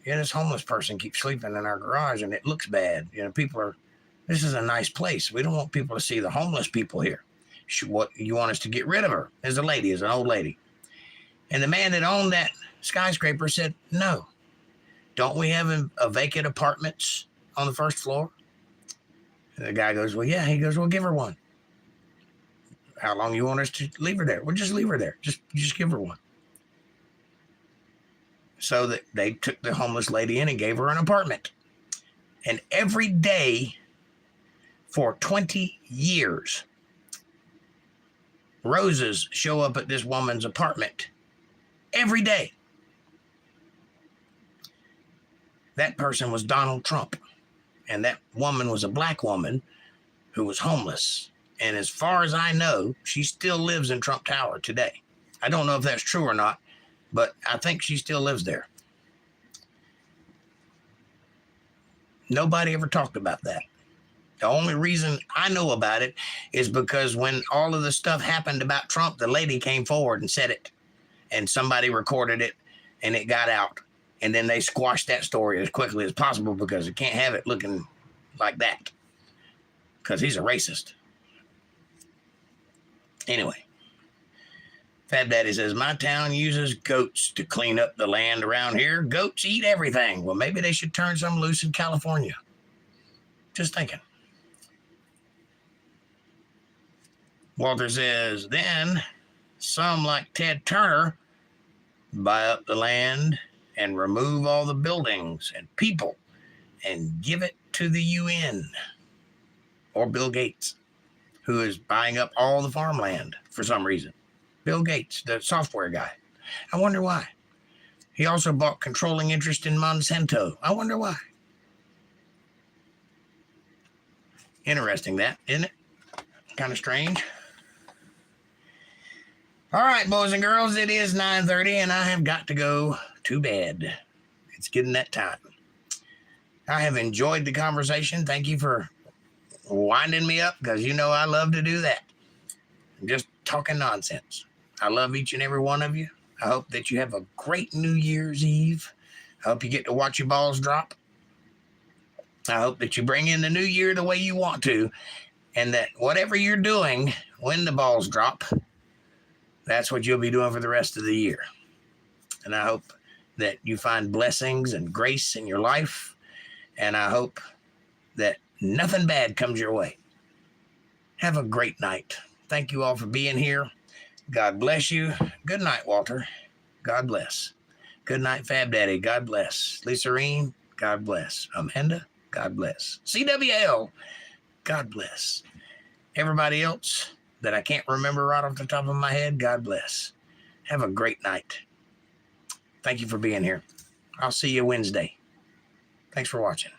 yeah, this homeless person keeps sleeping in our garage and it looks bad. You know, this is a nice place. We don't want people to see the homeless people here. What you want us to get rid of her? As an old lady. And the man that owned that skyscraper said, no. Don't we have a vacant apartments on the first floor? And the guy goes, well, yeah. He goes, well, give her one. How long you want us to leave her there? Well, just leave her there. Just give her one. So that they took the homeless lady in and gave her an apartment. And every day for 20 years, roses show up at this woman's apartment. Every day. That person was Donald Trump. And that woman was a black woman who was homeless. And as far as I know, she still lives in Trump Tower today. I don't know if that's true or not, but I think she still lives there. Nobody ever talked about that. The only reason I know about it is because when all of the stuff happened about Trump, the lady came forward and said it. And somebody recorded it and it got out. And then they squashed that story as quickly as possible because they can't have it looking like that. Because he's a racist. Anyway, Fat Daddy says, my town uses goats to clean up the land around here. Goats eat everything. Well, maybe they should turn some loose in California. Just thinking. Walter says, then some like Ted Turner buy up the land and remove all the buildings and people and give it to the UN or Bill Gates, who is buying up all the farmland for some reason. Bill Gates, the software guy. I wonder why. He also bought controlling interest in Monsanto. I wonder why. Interesting that, isn't it? Kind of strange. All right, boys and girls, it is 9:30 and I have got to go to bed. It's getting that time. I have enjoyed the conversation. Thank you for winding me up because you know I love to do that. Just talking nonsense. I love each and every one of you. I hope that you have a great New Year's Eve. I hope you get to watch your balls drop. I hope that you bring in the new year the way you want to. and that whatever you're doing when the balls drop, that's what you'll be doing for the rest of the year. And I hope that you find blessings and grace in your life. And I hope that nothing bad comes your way. Have a great night. Thank you all for being here. God bless you. Good night, Walter. God bless. Good night, Fab Daddy. God bless. Lisa Reen, God bless. Amanda, God bless. CWL, God bless. Everybody else that I can't remember right off the top of my head, God bless. Have a great night. Thank you for being here. I'll see you Wednesday. Thanks for watching.